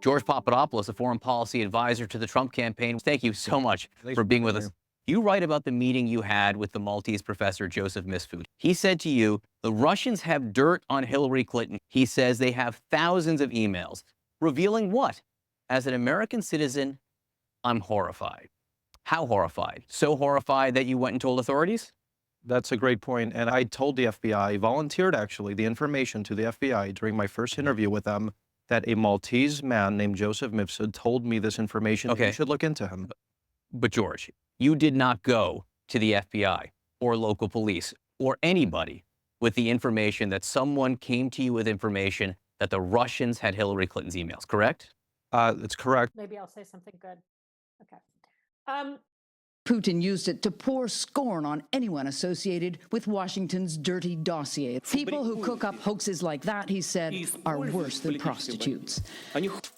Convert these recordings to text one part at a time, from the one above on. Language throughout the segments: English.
George Papadopoulos, a foreign policy advisor to the Trump campaign. Thank you so much for being with us. You write about the meeting you had with the Maltese professor, Joseph Misfood. He said to you, the Russians have dirt on Hillary Clinton. He says they have thousands of emails. Revealing what? As an American citizen, I'm horrified. How horrified? So horrified that you went and told authorities? That's a great point. And I told the FBI, volunteered actually, the information to the FBI during my first interview with them, that a Maltese man named Joseph Mifsud told me this information. Okay. You should look into him. But George, you did not go to the FBI or local police or anybody with the information that someone came to you with information that the Russians had Hillary Clinton's emails, correct? That's correct. Maybe I'll say something good. Okay. Putin used it to pour scorn on anyone associated with Washington's dirty dossier. People who cook up hoaxes like that, he said, are worse than prostitutes.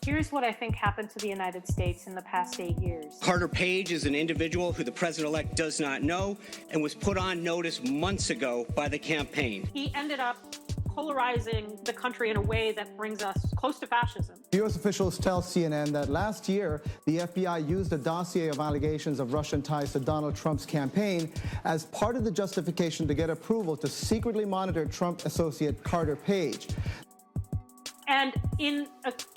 Here's what I think happened to the United States in the past 8 years. Carter Page is an individual who the president-elect does not know and was put on notice months ago by the campaign. He ended up polarizing the country in a way that brings us close to fascism. U.S. officials tell CNN that last year, the FBI used a dossier of allegations of Russian ties to Donald Trump's campaign as part of the justification to get approval to secretly monitor Trump associate Carter Page. And in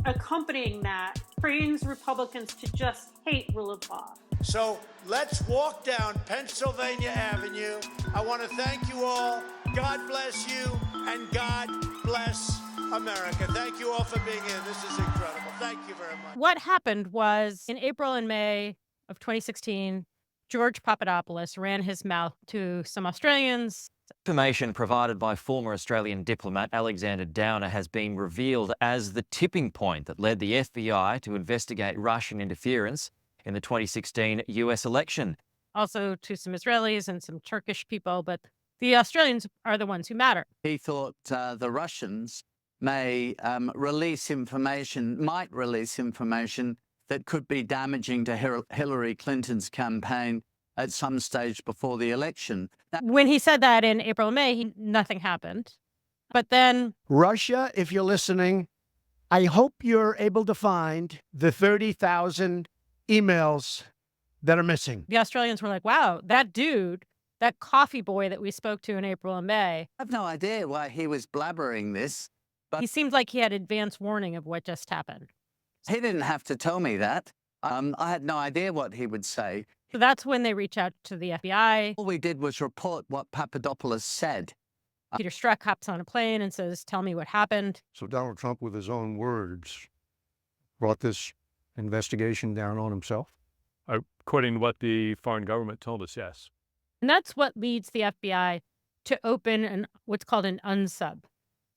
accompanying that, trains Republicans to just hate rule of law. So let's walk down Pennsylvania Avenue. I want to thank you all. God bless you, and God bless America. Thank you all for being here. This is incredible. Thank you very much. What happened was in April and May of 2016, George Papadopoulos ran his mouth to some Australians. Information provided by former Australian diplomat Alexander Downer has been revealed as the tipping point that led the FBI to investigate Russian interference in the 2016 US election. Also to some Israelis and some Turkish people, but the Australians are the ones who matter. He thought the Russians might release information that could be damaging to Hillary Clinton's campaign at some stage before the election. When he said that in April and May, nothing happened. But then Russia, if you're listening, I hope you're able to find the 30,000 emails that are missing. The Australians were like, wow, that dude, that coffee boy that we spoke to in April and May. I have no idea why he was blabbering this, but He seemed like he had advance warning of what just happened. he didn't have to tell me that. I had no idea what he would say. So that's when they reach out to the FBI. All we did was report what Papadopoulos said. Peter Strzok hops on a plane and says, tell me what happened. So Donald Trump, with his own words, brought this investigation down on himself? According to what the foreign government told us, yes. And that's what leads the FBI to open what's called an unsub.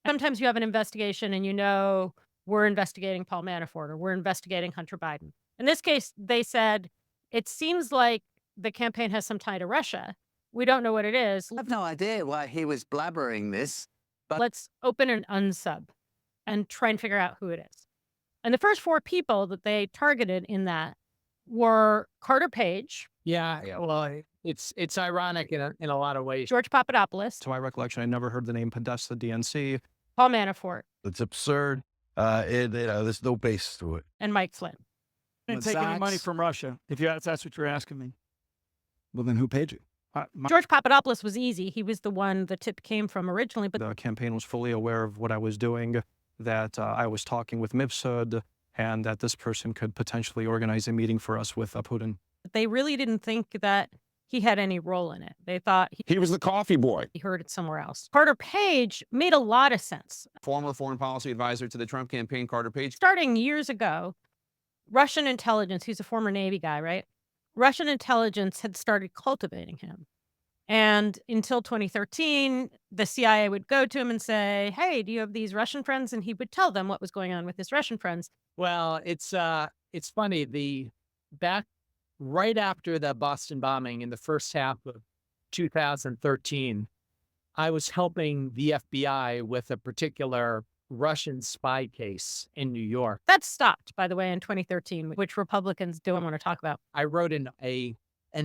Sometimes you have an investigation and you know, we're investigating Paul Manafort or we're investigating Hunter Biden. In this case, they said, it seems like the campaign has some tie to Russia. We don't know what it is. I have no idea why he was blabbering this, but Let's open an unsub and try and figure out who it is. And the first 4 people that they targeted in that were Carter Page. Yeah. Well, it's ironic in a lot of ways. George Papadopoulos. To my recollection, I never heard the name Podesta DNC. Paul Manafort. It's absurd. There's no basis to it. And Mike Flynn. Didn't take any money from Russia, if that's what you're asking me. Well, then who paid you? George Papadopoulos was easy. He was the one the tip came from originally. But the campaign was fully aware of what I was doing, that I was talking with Mifsud, and that this person could potentially organize a meeting for us with Putin. They really didn't think that he had any role in it. They thought He was the coffee boy. he heard it somewhere else. Carter Page made a lot of sense. Former foreign policy advisor to the Trump campaign, Carter Page. Starting years ago, Russian intelligence, he's a former Navy guy, right? Russian intelligence had started cultivating him. And until 2013, the CIA would go to him and say, hey, do you have these Russian friends? And he would tell them what was going on with his Russian friends. Well, it's funny. Back right after the Boston bombing in the first half of 2013, I was helping the FBI with a particular Russian spy case in New York. That stopped, by the way, in 2013, which Republicans don't want to talk about. I wrote an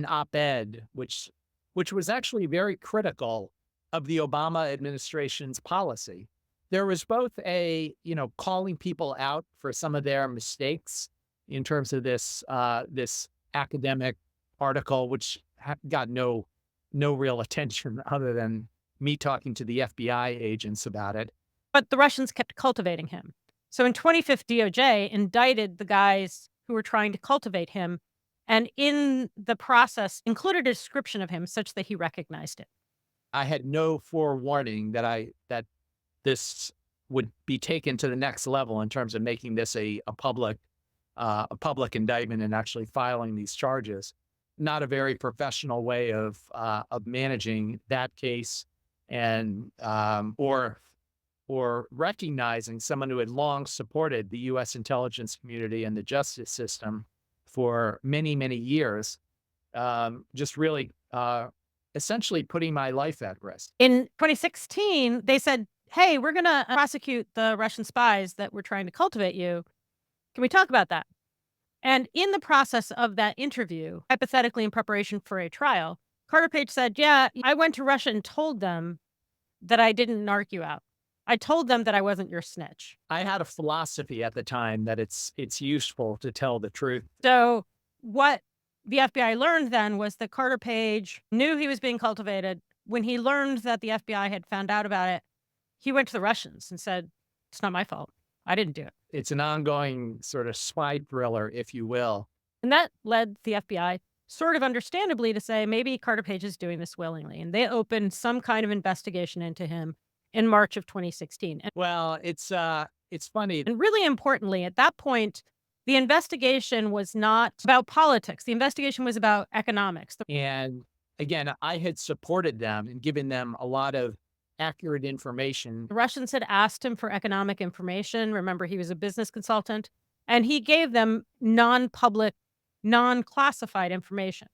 op-ed, which was actually very critical of the Obama administration's policy. there was both a, calling people out for some of their mistakes in terms of this this academic article, which got no real attention other than me talking to the FBI agents about it. But the Russians kept cultivating him. So in 2015, DOJ indicted the guys who were trying to cultivate him, and in the process included a description of him such that he recognized it. I had no forewarning that this would be taken to the next level in terms of making this a public indictment and actually filing these charges. Not a very professional way of managing that case, and or recognizing someone who had long supported the U.S. intelligence community and the justice system for many, many years, just really essentially putting my life at risk. In 2016, they said, hey, we're going to prosecute the Russian spies that were trying to cultivate you. Can we talk about that? And in the process of that interview, hypothetically in preparation for a trial, Carter Page said, yeah, I went to Russia and told them that I didn't narc you out. I told them that I wasn't your snitch. I had a philosophy at the time that it's useful to tell the truth. So what the FBI learned then was that Carter Page knew he was being cultivated. When he learned that the FBI had found out about it, he went to the Russians and said, it's not my fault. I didn't do it. It's an ongoing sort of spy thriller, if you will. And that led the FBI, sort of understandably, to say maybe Carter Page is doing this willingly. And they opened some kind of investigation into him in March of 2016. Well, it's funny. And really importantly, at that point, the investigation was not about politics. The investigation was about economics. And again, I had supported them and given them a lot of accurate information. The Russians had asked him for economic information. Remember, he was a business consultant, and he gave them non-public, non-classified information.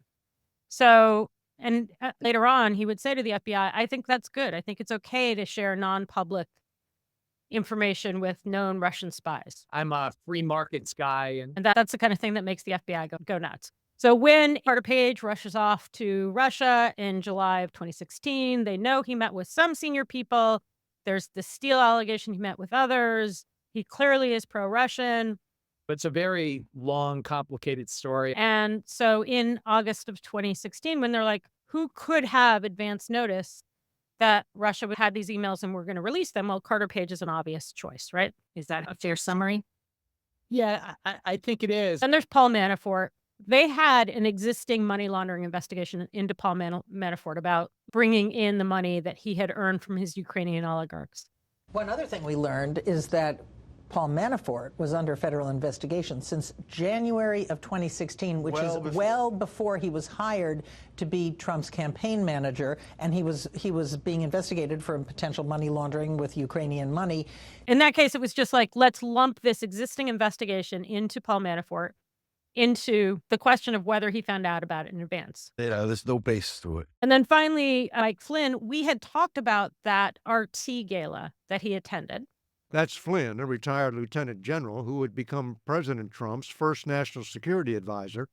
So, and later on, he would say to the FBI, I think that's good. I think it's okay to share non-public information with known Russian spies. I'm a free markets guy. And that's the kind of thing that makes the FBI go nuts. So when Carter Page rushes off to Russia in July of 2016, they know he met with some senior people. There's the Steele allegation he met with others. He clearly is pro-Russian. It's a very long, complicated story. And so in August of 2016, when they're like, who could have advance notice that Russia would have these emails and we're going to release them? Well, Carter Page is an obvious choice, right? Is that a fair summary? Yeah, I think it is. And there's Paul Manafort. They had an existing money laundering investigation into Paul Manafort about bringing in the money that he had earned from his Ukrainian oligarchs. One other thing we learned is that Paul Manafort was under federal investigation since January of 2016, which is well before he was hired to be Trump's campaign manager, and he was being investigated for potential money laundering with Ukrainian money. In that case, it was just like, let's lump this existing investigation into Paul Manafort, into the question of whether he found out about it in advance. There's no base to it. And then finally, Mike Flynn, we had talked about that RT gala that he attended. That's Flynn, a retired lieutenant general who would become President Trump's first national security advisor,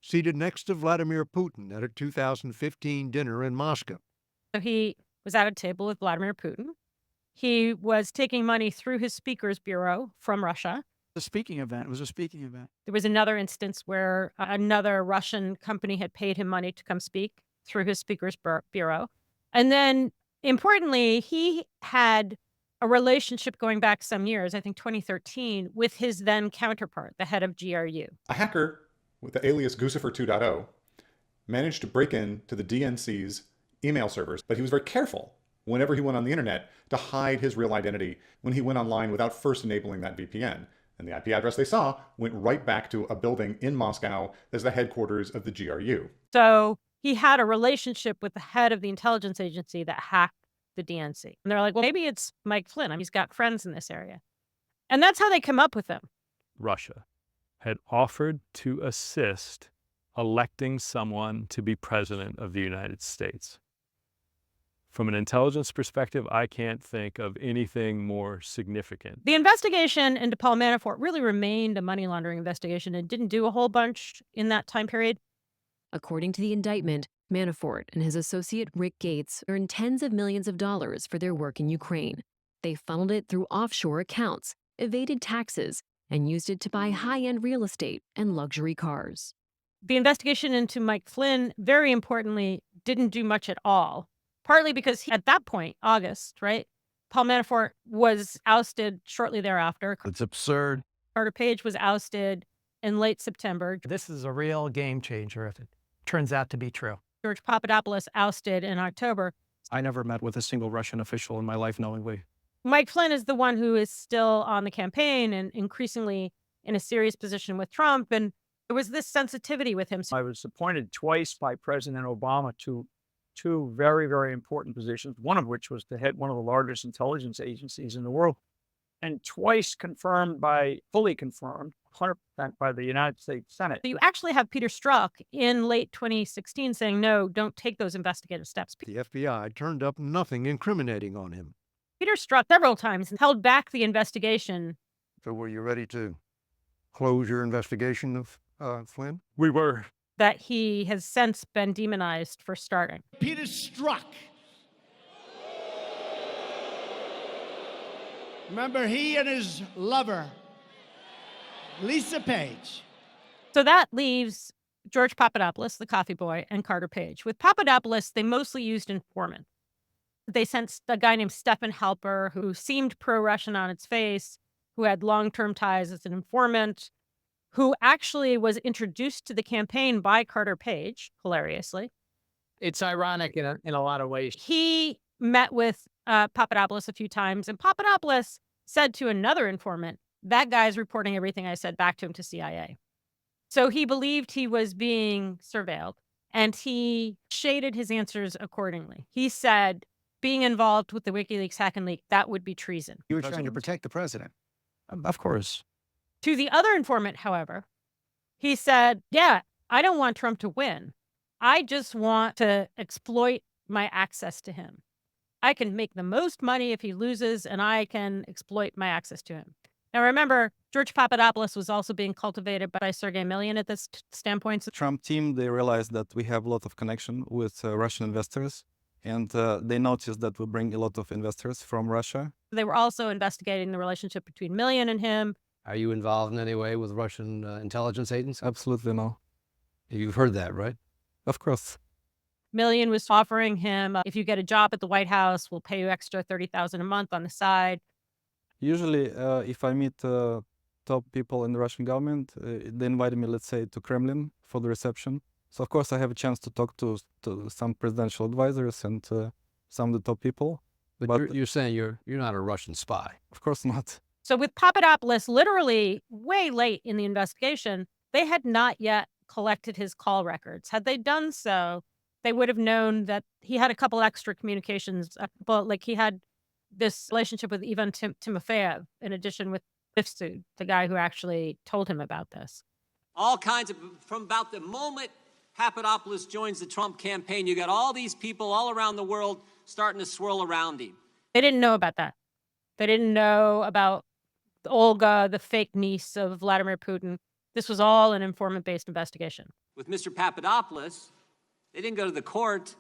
seated next to Vladimir Putin at a 2015 dinner in Moscow. So he was at a table with Vladimir Putin. He was taking money through his speaker's bureau from Russia. A speaking event. It was a speaking event. There was another instance where another Russian company had paid him money to come speak through his speaker's bureau. And then, importantly, he had a relationship going back some years, I think 2013, with his then counterpart, the head of GRU. A hacker with the alias Guccifer 2.0 managed to break into the DNC's email servers, but he was very careful whenever he went on the internet to hide his real identity when he went online without first enabling that VPN. And the IP address they saw went right back to a building in Moscow as the headquarters of the GRU. So he had a relationship with the head of the intelligence agency that hacked the DNC. And they're like, well, maybe it's Mike Flynn. I mean, he's got friends in this area. And that's how they come up with him. Russia had offered to assist electing someone to be president of the United States. From an intelligence perspective, I can't think of anything more significant. The investigation into Paul Manafort really remained a money laundering investigation and didn't do a whole bunch in that time period. According to the indictment, Manafort and his associate Rick Gates earned tens of millions of dollars for their work in Ukraine. they funneled it through offshore accounts, evaded taxes, and used it to buy high-end real estate and luxury cars. The investigation into Mike Flynn, very importantly, didn't do much at all, partly because at that point, August, right, Paul Manafort was ousted shortly thereafter. It's absurd. Carter Page was ousted in late September. This is a real game changer if it turns out to be true. George Papadopoulos ousted in October. I never met with a single Russian official in my life knowingly. Mike Flynn is the one who is still on the campaign and increasingly in a serious position with Trump. And there was this sensitivity with him. I was appointed twice by President Obama to two very, very important positions, one of which was to head one of the largest intelligence agencies in the world, and twice fully confirmed, 100% by the United States Senate. You actually have Peter Strzok in late 2016 saying, no, don't take those investigative steps. The FBI turned up nothing incriminating on him. Peter Strzok several times held back the investigation. So were you ready to close your investigation of Flynn? We were. That he has since been demonized for starting. Peter Strzok. Remember, he and his lover, Lisa Page. So that leaves George Papadopoulos, the coffee boy, and Carter Page. With Papadopoulos, they mostly used informants. They sent a guy named Stefan Halper, who seemed pro-Russian on its face, who had long-term ties as an informant, who actually was introduced to the campaign by Carter Page, hilariously. It's ironic in a lot of ways. He met with Papadopoulos a few times, and Papadopoulos said to another informant, that guy's reporting everything I said back to him to CIA. So he believed he was being surveilled, and he shaded his answers accordingly. He said, being involved with the WikiLeaks hack and leak, that would be treason. You were trying to protect the president. Of course. To the other informant, however, he said, yeah, I don't want Trump to win. I just want to exploit my access to him. I can make the most money if he loses, and I can exploit my access to him. Now, remember, George Papadopoulos was also being cultivated by Sergei Milyan at this standpoint. The Trump team, they realized that we have a lot of connection with Russian investors, and they noticed that we bring a lot of investors from Russia. They were also investigating the relationship between Milyan and him. Are you involved in any way with Russian intelligence agents? Absolutely no. You've heard that, right? Of course. Milyan was offering him, if you get a job at the White House, we'll pay you extra $30,000 a month on the side. Usually, if I meet top people in the Russian government, they invite me, let's say, to Kremlin for the reception. So, of course, I have a chance to talk to some presidential advisors and some of the top people. But you're saying you're not a Russian spy? Of course not. So with Papadopoulos, literally way late in the investigation, they had not yet collected his call records. Had they done so, they would have known that he had a couple extra communications, but like he had this relationship with Ivan Timofeyev, in addition with Mifsud, the guy who actually told him about this. All kinds of, from about the moment Papadopoulos joins the Trump campaign, you got all these people all around the world starting to swirl around him. They didn't know about that. They didn't know about Olga, the fake niece of Vladimir Putin. This was all an informant-based investigation. With Mr. Papadopoulos, they didn't go to the court.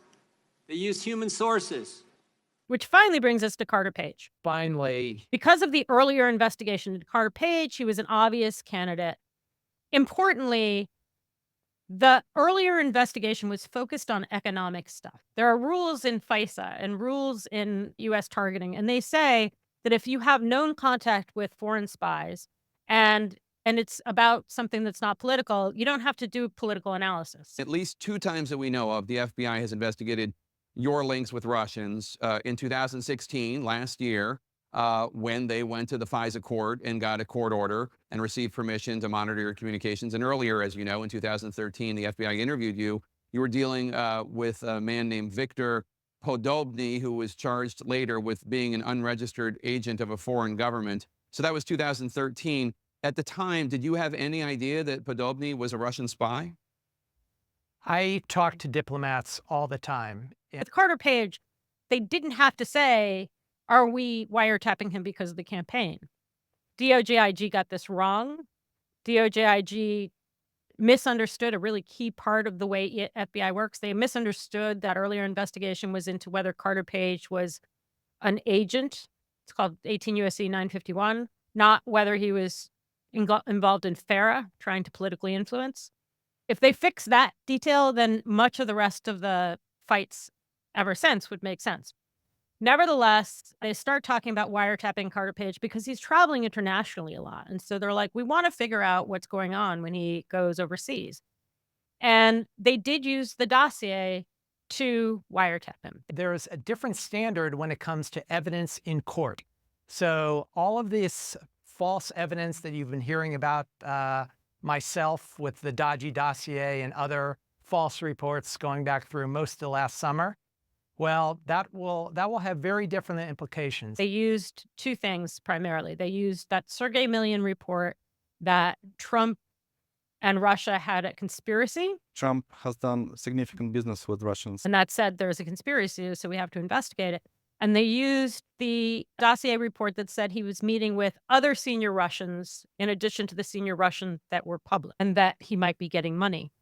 They used human sources. Which finally brings us to Carter Page. Finally. Because of the earlier investigation into Carter Page, he was an obvious candidate. Importantly, the earlier investigation was focused on economic stuff. There are rules in FISA and rules in U.S. targeting, and they say that if you have known contact with foreign spies and it's about something that's not political, you don't have to do political analysis. At least 2 times that we know of, the FBI has investigated your links with Russians. In 2016, last year, when they went to the FISA court and got a court order and received permission to monitor your communications. And earlier, as you know, in 2013, the FBI interviewed you. You were dealing with a man named Viktor Podobny, who was charged later with being an unregistered agent of a foreign government. So that was 2013. At the time, did you have any idea that Podobny was a Russian spy? I talk to diplomats all the time. With Carter Page, they didn't have to say, are we wiretapping him because of the campaign? DOJ-IG got this wrong. DOJ-IG misunderstood a really key part of the way FBI works. They misunderstood that earlier investigation was into whether Carter Page was an agent It's called 18 U.S.C. 951, not whether he was involved in FARA, trying to politically influence. If they fix that detail, then much of the rest of the fights ever since would make sense. Nevertheless, they start talking about wiretapping Carter Page because he's traveling internationally a lot. And so they're like, we want to figure out what's going on when he goes overseas. And they did use the dossier to wiretap him. There's a different standard when it comes to evidence in court. So all of this false evidence that you've been hearing about myself with the dodgy dossier and other false reports going back through most of the last summer, well, that will have very different implications. They used two things primarily. They used that Sergei Millian report that Trump and Russia had a conspiracy. Trump has done significant business with Russians. And that said there's a conspiracy, so we have to investigate it. And they used the dossier report that said he was meeting with other senior Russians in addition to the senior Russians that were public, and that he might be getting money.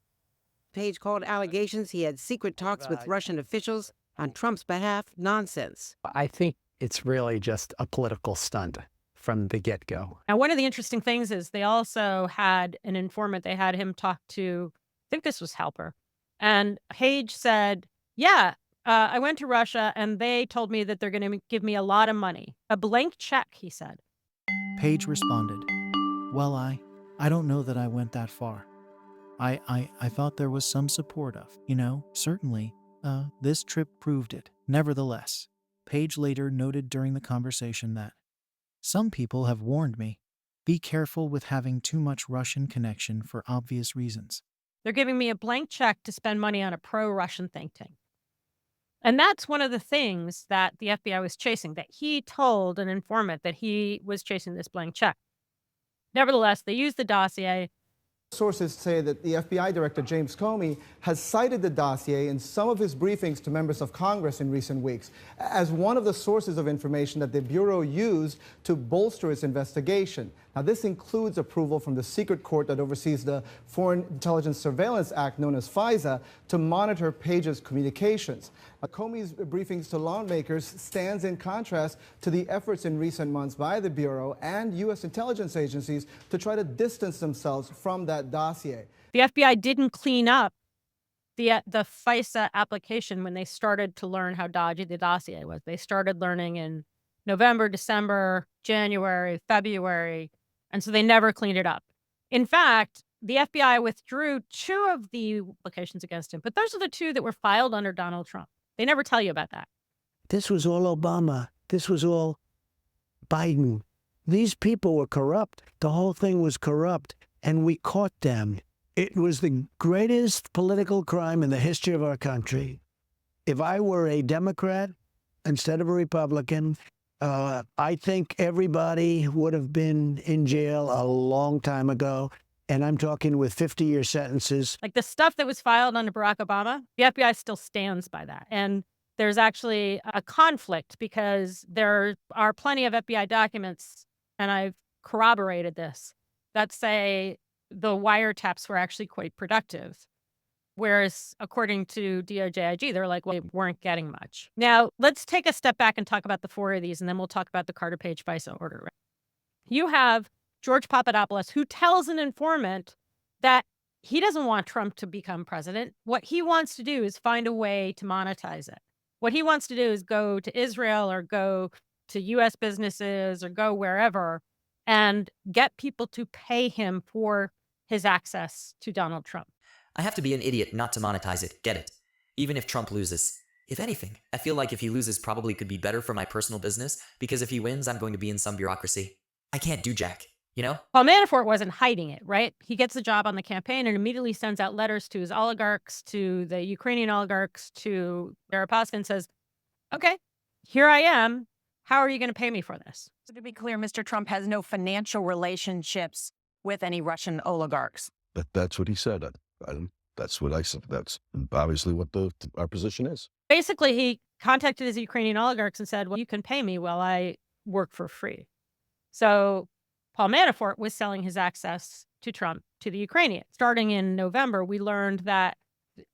Page called allegations he had secret talks with Russian officials on Trump's behalf nonsense. I think it's really just a political stunt from the get-go. Now, one of the interesting things is they also had an informant. They had him talk to, I think this was Halper. And Page said, yeah, I went to Russia and they told me that they're going to give me a lot of money. A blank check, he said. Page responded, well, I don't know that I went that far. I thought there was some support of, certainly, this trip proved it. Nevertheless, Page later noted during the conversation that some people have warned me, be careful with having too much Russian connection for obvious reasons. They're giving me a blank check to spend money on a pro-Russian think tank. And that's one of the things that the FBI was chasing, that he told an informant that he was chasing this blank check. Nevertheless, they used the dossier. Sources say that the FBI Director James Comey has cited the dossier in some of his briefings to members of Congress in recent weeks as one of the sources of information that the Bureau used to bolster its investigation. Now, this includes approval from the secret court that oversees the Foreign Intelligence Surveillance Act, known as FISA, to monitor Page's communications. Comey's briefings to lawmakers stands in contrast to the efforts in recent months by the Bureau and U.S. intelligence agencies to try to distance themselves from that dossier. The FBI didn't clean up the FISA application when they started to learn how dodgy the dossier was. They started learning in November, December, January, February, and so they never cleaned it up. In fact, the FBI withdrew 2 of the applications against him, but those are the 2 that were filed under Donald Trump. They never tell you about that. This was all Obama. This was all Biden. These people were corrupt. The whole thing was corrupt, and we caught them. It was the greatest political crime in the history of our country. If I were a Democrat instead of a Republican, I think everybody would have been in jail a long time ago. And I'm talking with 50-year sentences. Like the stuff that was filed under Barack Obama, the FBI still stands by that. And there's actually a conflict because there are plenty of FBI documents, and I've corroborated this, that say the wiretaps were actually quite productive. Whereas according to DOJ-IG, they're like, well, they weren't getting much. Now, let's take a step back and talk about the 4 of these, and then we'll talk about the Carter Page FISA order. You have George Papadopoulos, who tells an informant that he doesn't want Trump to become president. What he wants to do is find a way to monetize it. What he wants to do is go to Israel or go to U.S. businesses or go wherever and get people to pay him for his access to Donald Trump. I have to be an idiot not to monetize it. Get it? Even if Trump loses. If anything, I feel like if he loses probably could be better for my personal business, because if he wins, I'm going to be in some bureaucracy. I can't do jack. You know? Paul Manafort wasn't hiding it, right? He gets a job on the campaign and immediately sends out letters to his oligarchs, to the Ukrainian oligarchs, to Deripaska, and says, okay, here I am. How are you going to pay me for this? So to be clear, Mr. Trump has no financial relationships with any Russian oligarchs. That's what he said. That's what I said. That's obviously what our position is. Basically, he contacted his Ukrainian oligarchs and said, well, you can pay me while I work for free. So Paul Manafort was selling his access to Trump to the Ukrainians. Starting in November, we learned that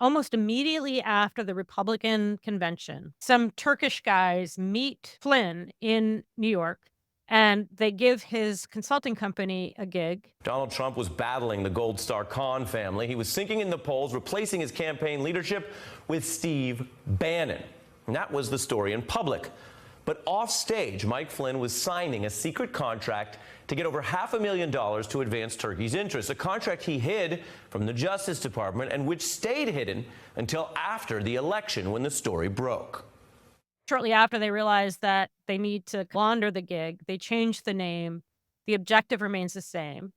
almost immediately after the Republican convention, some Turkish guys meet Flynn in New York, and they give his consulting company a gig. Donald Trump was battling the Gold Star Khan family. He was sinking in the polls, replacing his campaign leadership with Steve Bannon. And that was the story in public. But off stage, Mike Flynn was signing a secret contract to get over $500,000 to advance Turkey's interests, a contract he hid from the Justice Department and which stayed hidden until after the election when the story broke. Shortly after, they realized that they need to launder the gig. They changed the name. The objective remains the same.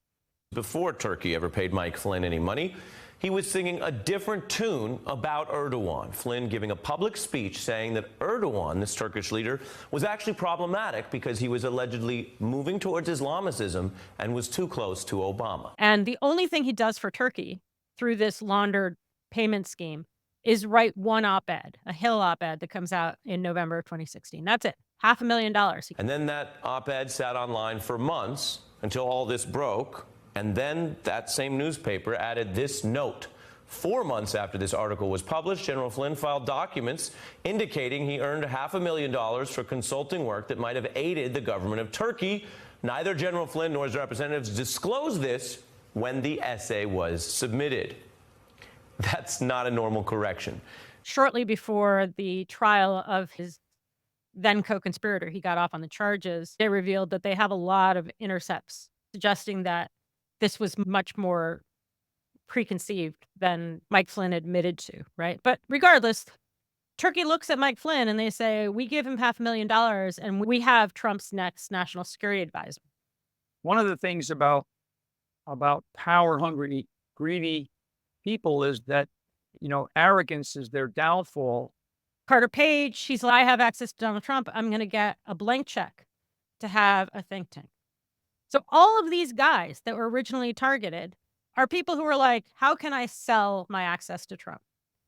Before Turkey ever paid Mike Flynn any money, he was singing a different tune about Erdogan. Flynn giving a public speech saying that Erdogan, this Turkish leader, was actually problematic because he was allegedly moving towards Islamicism and was too close to Obama. And the only thing he does for Turkey through this laundered payment scheme is write one op-ed, a Hill op-ed that comes out in November of 2016. That's it. $500,000. And then that op-ed sat online for months until all this broke. And then that same newspaper added this note. 4 months after this article was published, General Flynn filed documents indicating he earned $500,000 for consulting work that might have aided the government of Turkey. Neither General Flynn nor his representatives disclosed this when the essay was submitted. That's not a normal correction. Shortly before the trial of his then co-conspirator, he got off on the charges. They revealed that they have a lot of intercepts suggesting that this was much more preconceived than Mike Flynn admitted to, right? But regardless, Turkey looks at Mike Flynn and they say, we give him $500,000 and we have Trump's next national security advisor. One of the things about power-hungry, greedy people is that, arrogance is their downfall. Carter Page, she's like, I have access to Donald Trump. I'm going to get a blank check to have a think tank. So all of these guys that were originally targeted are people who are like, how can I sell my access to Trump?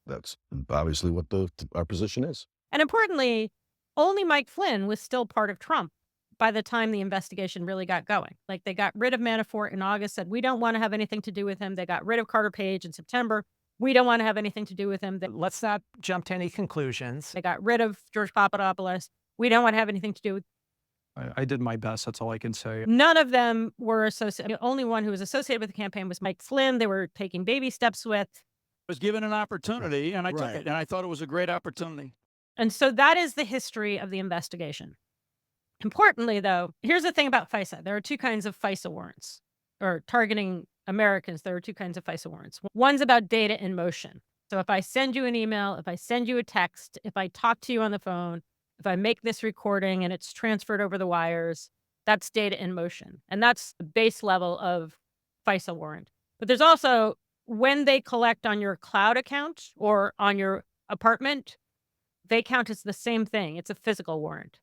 That's obviously what our position is. And importantly, only Mike Flynn was still part of Trump by the time the investigation really got going. Like, they got rid of Manafort in August, said, we don't want to have anything to do with him. They got rid of Carter Page in September. We don't want to have anything to do with him. Let's not jump to any conclusions. They got rid of George Papadopoulos. We don't want to have anything to do with. I did my best. That's all I can say. None of them were associated. The only one who was associated with the campaign was Mike Flynn. They were taking baby steps with. Was given an opportunity, and I took it, and I thought it was a great opportunity. And so that is the history of the investigation. Importantly, though, here's the thing about FISA. There are two kinds of FISA warrants, or targeting Americans. There are two kinds of FISA warrants. One's about data in motion. So if I send you an email, if I send you a text, if I talk to you on the phone, if I make this recording and it's transferred over the wires, that's data in motion. And that's the base level of FISA warrant. But there's also when they collect on your cloud account or on your apartment, they count as the same thing. It's a physical warrant.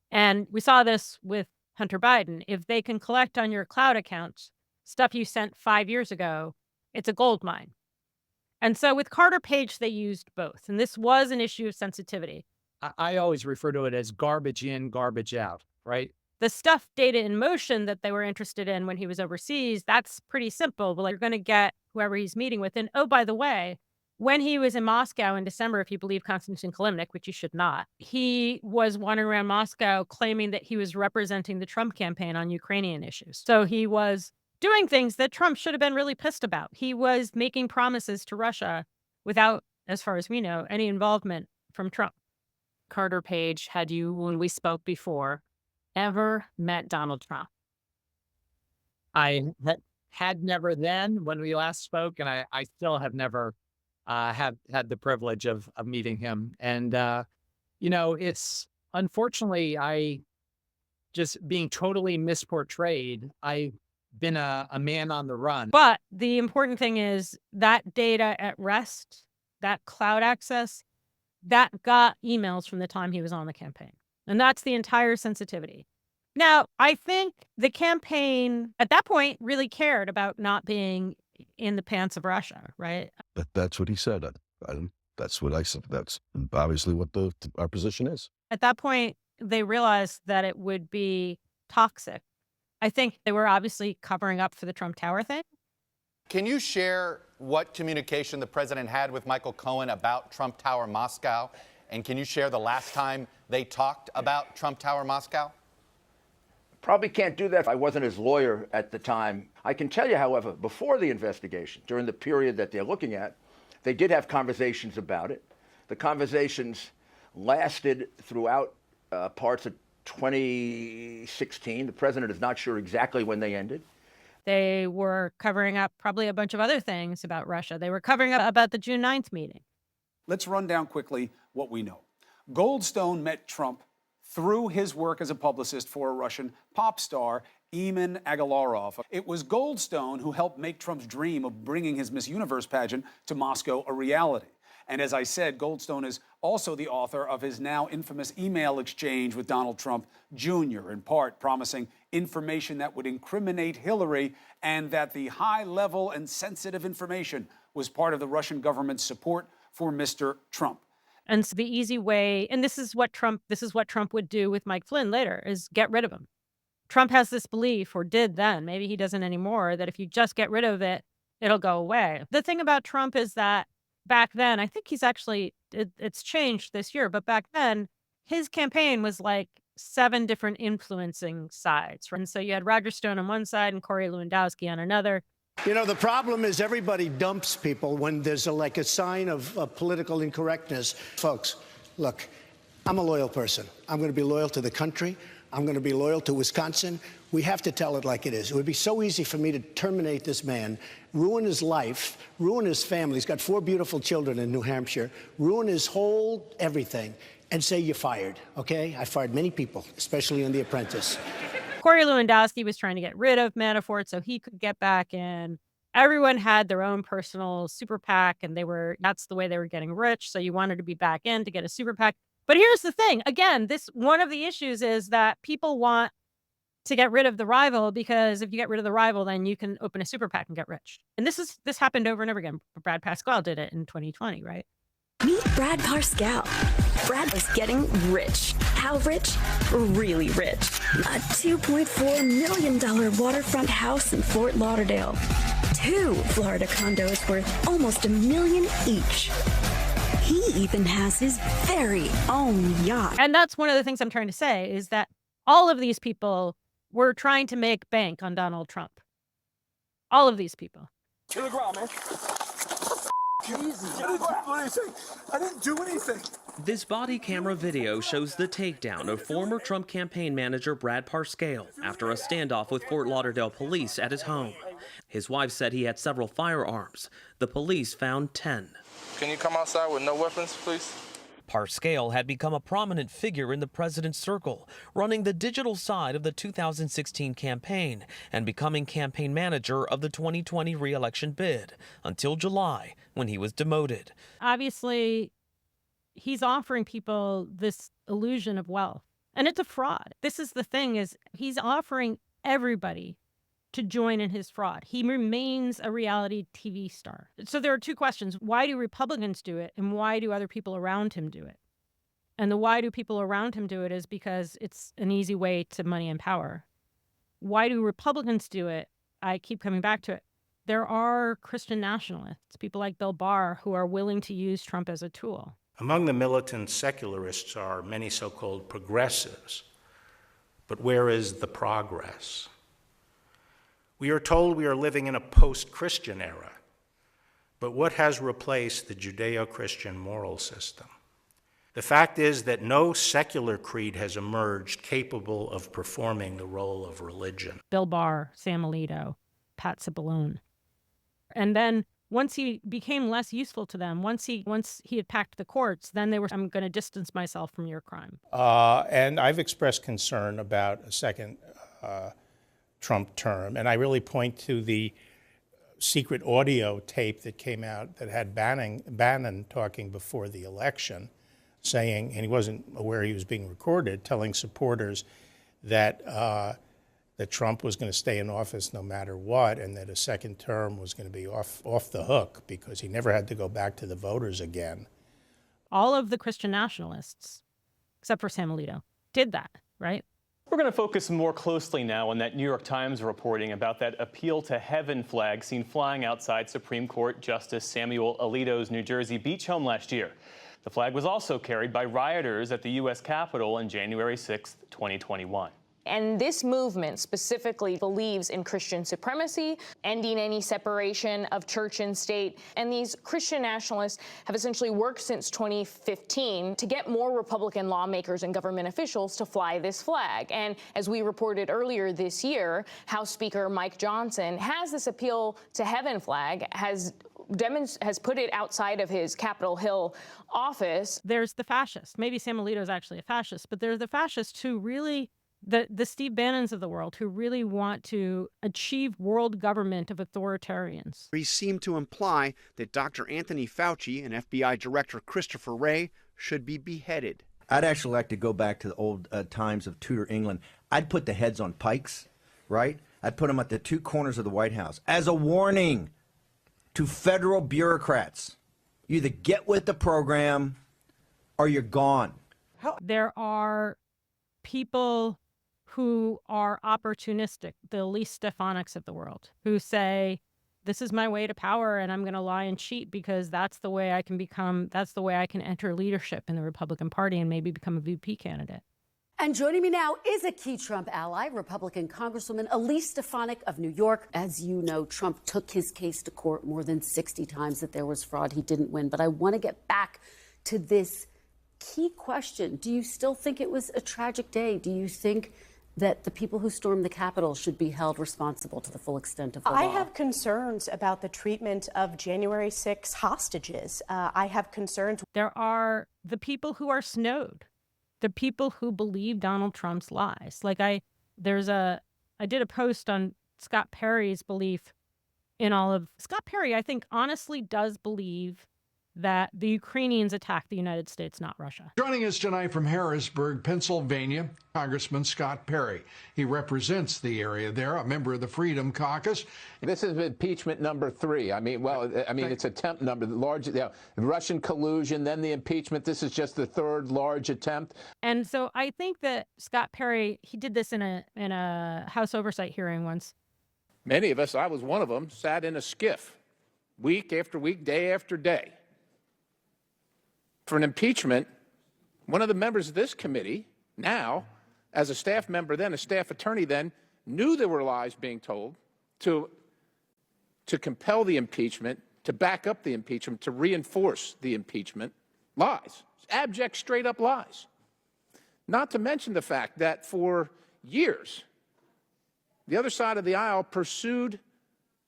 And we saw this with Hunter Biden. If they can collect on your cloud account stuff you sent 5 years ago, it's a gold mine. And so with Carter Page, they used both. And this was an issue of sensitivity. I always refer to it as garbage in, garbage out, right? The stuff data in motion that they were interested in when he was overseas, that's pretty simple. But you're going to get whoever he's meeting with. And oh, by the way, when he was in Moscow in December, if you believe Konstantin Kilimnik, which you should not, he was wandering around Moscow claiming that he was representing the Trump campaign on Ukrainian issues. So he was doing things that Trump should have been really pissed about. He was making promises to Russia without, as far as we know, any involvement from Trump. Carter Page, had you, when we spoke before, ever met Donald Trump? I had never then when we last spoke, and I still have never had the privilege of meeting him. And, it's unfortunately, I just being totally misportrayed. I've been a man on the run. But the important thing is that data at rest, that cloud access, that got emails from the time he was on the campaign. And that's the entire sensitivity. Now, I think the campaign at that point really cared about not being in the pants of Russia, right? That's what he said. That's what I said. That's obviously what our position is. At that point, they realized that it would be toxic. I think they were obviously covering up for the Trump Tower thing. Can you share what communication the president had with Michael Cohen about Trump Tower Moscow? And can you share the last time they talked about Trump Tower Moscow? Probably can't do that. I wasn't his lawyer at the time. I can tell you, however, before the investigation, during the period that they're looking at, they did have conversations about it. The conversations lasted throughout parts of 2016. The president is not sure exactly when they ended. They were covering up probably a bunch of other things about Russia. They were covering up about the June 9th meeting. Let's run down quickly what we know. Goldstone met Trump through his work as a publicist for a Russian pop star, Eamon Agalarov. It was Goldstone who helped make Trump's dream of bringing his Miss Universe pageant to Moscow a reality. And as I said, Goldstone is also the author of his now infamous email exchange with Donald Trump Jr., in part promising information that would incriminate Hillary, and that the high-level and sensitive information was part of the Russian government's support for Mr. Trump. And so the easy way, and this is what Trump would do with Mike Flynn later, is get rid of him. Trump has this belief, or did then, maybe he doesn't anymore, that if you just get rid of it, it'll go away. The thing about Trump is that back then, I think he's actually, it's changed this year, but back then, his campaign was like 7 different influencing sides. And so you had Roger Stone on one side and Corey Lewandowski on another. You know, the problem is everybody dumps people when there's a sign of political incorrectness. Folks, look, I'm a loyal person. I'm going to be loyal to the country. I'm going to be loyal to Wisconsin. We have to tell it like it is. It would be so easy for me to terminate this man, ruin his life, ruin his family. He's got 4 beautiful children in New Hampshire, ruin his whole everything, and say you're fired, okay? I fired many people, especially on The Apprentice. Corey Lewandowski was trying to get rid of Manafort so he could get back in. Everyone had their own personal super PAC, and that's the way they were getting rich. So you wanted to be back in to get a super PAC. But here's the thing. Again, one of the issues is that people want to get rid of the rival, because if you get rid of the rival, then you can open a super PAC and get rich. And this happened over and over again. Brad Pascal did it in 2020, right? Meet Brad Pascal. Brad was getting rich. How rich? Really rich. A $2.4 million waterfront house in Fort Lauderdale. 2 Florida condos worth almost $1 million each. He even has his very own yacht. And that's one of the things I'm trying to say, is that all of these people were trying to make bank on Donald Trump. All of these people. To the ground, man. Jesus. I didn't do anything. This body camera video shows the takedown of former Trump campaign manager Brad Pascal after a standoff with Fort Lauderdale police at his home. His wife said he had several firearms. The police found 10. Can you come outside with no weapons, please? Pascal had become a prominent figure in the president's circle, running the digital side of the 2016 campaign and becoming campaign manager of the 2020 re-election bid until July, when he was demoted. Obviously, he's offering people this illusion of wealth, and it's a fraud. This is the thing, is he's offering everybody to join in his fraud. He remains a reality TV star. So there are 2 questions. Why do Republicans do it, and why do other people around him do it? And the why do people around him do it is because it's an easy way to money and power. Why do Republicans do it? I keep coming back to it. There are Christian nationalists, people like Bill Barr, who are willing to use Trump as a tool. Among the militant secularists are many so-called progressives. But where is the progress? We are told we are living in a post-Christian era, but what has replaced the Judeo-Christian moral system? The fact is that no secular creed has emerged capable of performing the role of religion. Bill Barr, Sam Alito, Pat Cipollone. And then once he became less useful to them, once he had packed the courts, then they were, I'm going to distance myself from your crime. And I've expressed concern about a second Trump term, and I really point to the secret audio tape that came out that had Bannon talking before the election, saying, and he wasn't aware he was being recorded, telling supporters that that Trump was going to stay in office no matter what, and that a second term was going to be off the hook because he never had to go back to the voters again. All of the Christian nationalists, except for Sam Alito, did that, right? We're going to focus more closely now on that New York Times reporting about that appeal to heaven flag seen flying outside Supreme Court Justice Samuel Alito's New Jersey beach home last year. The flag was also carried by rioters at the U.S. Capitol on January 6, 2021. And this movement specifically believes in Christian supremacy, ending any separation of church and state. And these Christian nationalists have essentially worked since 2015 to get more Republican lawmakers and government officials to fly this flag. And as we reported earlier this year, House Speaker Mike Johnson has this appeal to heaven flag, has put it outside of his Capitol Hill office. There's the fascists. Maybe Sam Alito is actually a fascist, but there's the fascists who really, the Steve Bannons of the world, who really want to achieve world government of authoritarians. He seemed to imply that Dr. Anthony Fauci and FBI Director Christopher Wray should be beheaded. I'd actually like to go back to the old times of Tudor England. I'd put the heads on pikes, right? I'd put them at the two corners of the White House as a warning to federal bureaucrats. You either get with the program or you're gone. There are people who are opportunistic, the Elise Stefanik's of the world, who say, this is my way to power and I'm going to lie and cheat because that's the way I can enter leadership in the Republican Party and maybe become a VP candidate. And joining me now is a key Trump ally, Republican Congresswoman Elise Stefanik of New York. As you know, Trump took his case to court more than 60 times that there was fraud. He didn't win. But I want to get back to this key question. Do you still think it was a tragic day? Do you think that the people who stormed the Capitol should be held responsible to the full extent of the law? I have concerns about the treatment of January 6 hostages. I have concerns. There are the people who are snowed, the people who believe Donald Trump's lies. I did a post on Scott Perry's belief in all of Scott Perry, I think, honestly does believe that the Ukrainians attacked the United States, not Russia. Joining us tonight from Harrisburg, Pennsylvania, Congressman Scott Perry. He represents the area there, a member of the Freedom Caucus. This is impeachment number 3. It's attempt number large. Russian collusion, then the impeachment. This is just the 3rd large attempt. And so I think that Scott Perry, he did this in a House Oversight hearing once. Many of us, I was one of them, sat in a skiff week after week, day after day. For an impeachment, one of the members of this committee, now, as a staff member then, a staff attorney then, knew there were lies being told to compel the impeachment, to back up the impeachment, to reinforce the impeachment. Lies. Abject, straight-up lies. Not to mention the fact that for years, the other side of the aisle pursued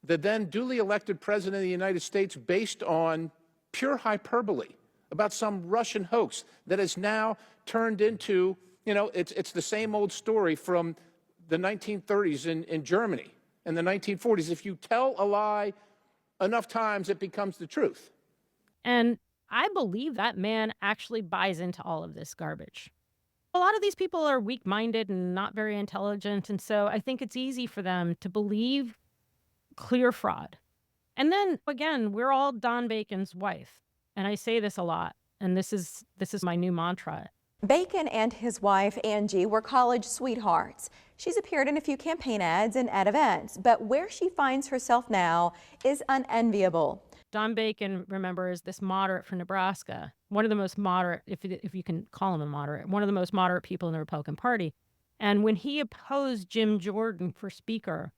the then duly elected president of the United States based on pure hyperbole about some Russian hoax that has now turned into, it's the same old story from the 1930s in Germany and the 1940s. If you tell a lie enough times, it becomes the truth. And I believe that man actually buys into all of this garbage. A lot of these people are weak-minded and not very intelligent, and so I think it's easy for them to believe clear fraud. And then, again, we're all Don Bacon's wife. And I say this a lot, and this is my new mantra. Bacon and his wife, Angie, were college sweethearts. She's appeared in a few campaign ads and at events, but where she finds herself now is unenviable. Don Bacon, remember, is this moderate from Nebraska, one of the most moderate, if you can call him a moderate, one of the most moderate people in the Republican Party. And when he opposed Jim Jordan for Speaker,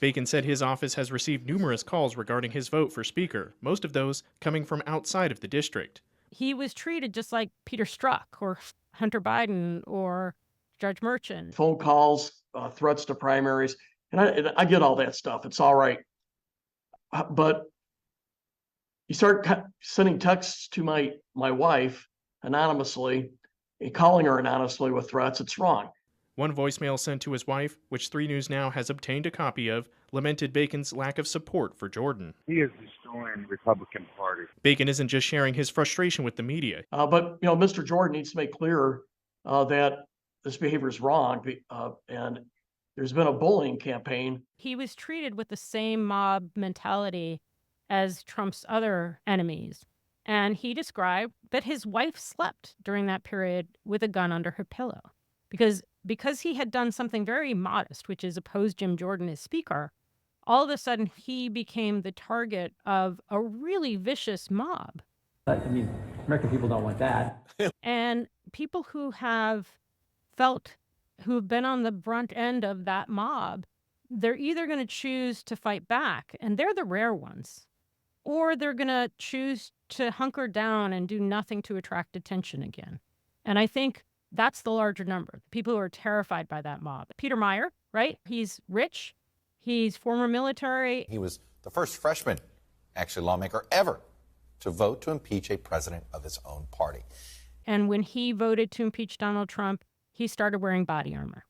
Bacon said his office has received numerous calls regarding his vote for Speaker, most of those coming from outside of the district. He was treated just like Peter Strzok or Hunter Biden or Judge Merchant. Phone calls, threats to primaries, and I get all that stuff. It's all right. But you start sending texts to my wife anonymously and calling her anonymously with threats. It's wrong. One voicemail sent to his wife, which 3 News Now has obtained a copy of, lamented Bacon's lack of support for Jordan. He is destroying the Republican Party. Bacon isn't just sharing his frustration with the media. But Mr. Jordan needs to make clear that this behavior is wrong, and there's been a bullying campaign. He was treated with the same mob mentality as Trump's other enemies. And he described that his wife slept during that period with a gun under her pillow, because he had done something very modest, which is oppose Jim Jordan as speaker. All of a sudden, he became the target of a really vicious mob. I mean, American people don't want that. And people who have been on the brunt end of that mob, they're either going to choose to fight back, and they're the rare ones, or they're going to choose to hunker down and do nothing to attract attention again. And I think that's the larger number, the people who are terrified by that mob. Peter Meyer, right? He's rich. He's former military. He was the first freshman, actually lawmaker ever, to vote to impeach a president of his own party. And when he voted to impeach Donald Trump, he started wearing body armor.